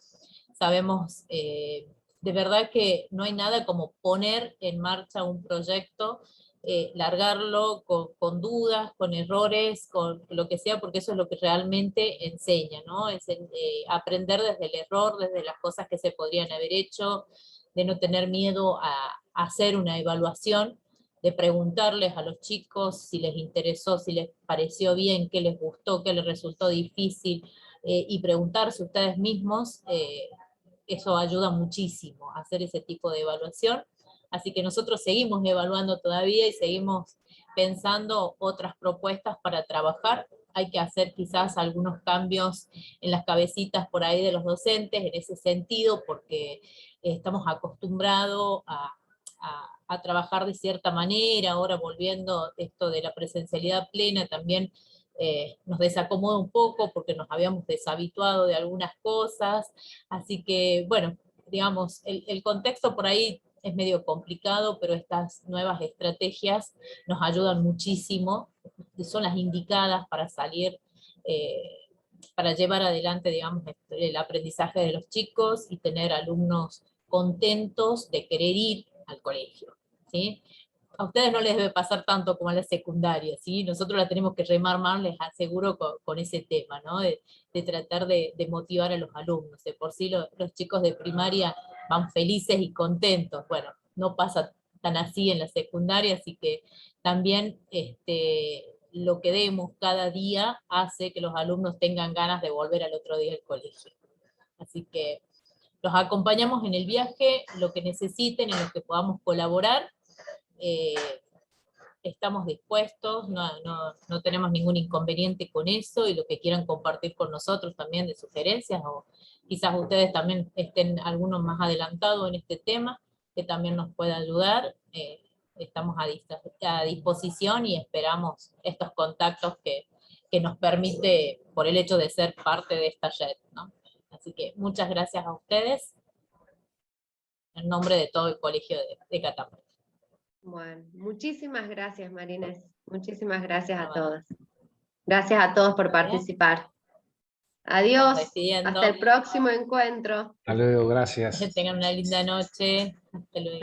S3: Sabemos de verdad que no hay nada como poner en marcha un proyecto, largarlo con dudas, con errores, con lo que sea, porque eso es lo que realmente enseña, ¿no? Es aprender desde el error, desde las cosas que se podrían haber hecho, de no tener miedo a hacer una evaluación, de preguntarles a los chicos si les interesó, si les pareció bien, qué les gustó, qué les resultó difícil, y preguntarse ustedes mismos. Eso ayuda muchísimo a hacer ese tipo de evaluación. Así que nosotros seguimos evaluando todavía y seguimos pensando otras propuestas para trabajar. Hay que hacer quizás algunos cambios en las cabecitas por ahí de los docentes en ese sentido, porque estamos acostumbrados a trabajar de cierta manera. Ahora volviendo esto de la presencialidad plena también nos desacomoda un poco porque nos habíamos deshabituado de algunas cosas, así que bueno, digamos, el contexto por ahí es medio complicado, pero estas nuevas estrategias nos ayudan muchísimo, son las indicadas para salir, para llevar adelante, digamos, el aprendizaje de los chicos y tener alumnos contentos de querer ir al colegio, ¿sí? A ustedes no les debe pasar tanto como a la secundaria, ¿sí? Nosotros la tenemos que remar más, les aseguro, con ese tema, ¿no? De tratar de motivar a los alumnos. De por sí los chicos de primaria van felices y contentos. Bueno, no pasa tan así en la secundaria, así que también lo que demos cada día hace que los alumnos tengan ganas de volver al otro día al colegio. Así que los acompañamos en el viaje, lo que necesiten, en lo que podamos colaborar. Estamos dispuestos, no tenemos ningún inconveniente con eso, y lo que quieran compartir con nosotros también de sugerencias, o quizás ustedes también estén algunos más adelantados en este tema, que también nos pueda ayudar, estamos a disposición y esperamos estos contactos que nos permite, por el hecho de ser parte de esta red, ¿no? Así que muchas gracias a ustedes, en nombre de todo el Colegio de Catamarca.
S2: Bueno, muchísimas gracias, Marinés. Muchísimas gracias a todos. Gracias a todos por participar. Adiós. Hasta el próximo encuentro.
S1: Hasta luego, gracias.
S3: Que tengan una linda noche. Hasta luego.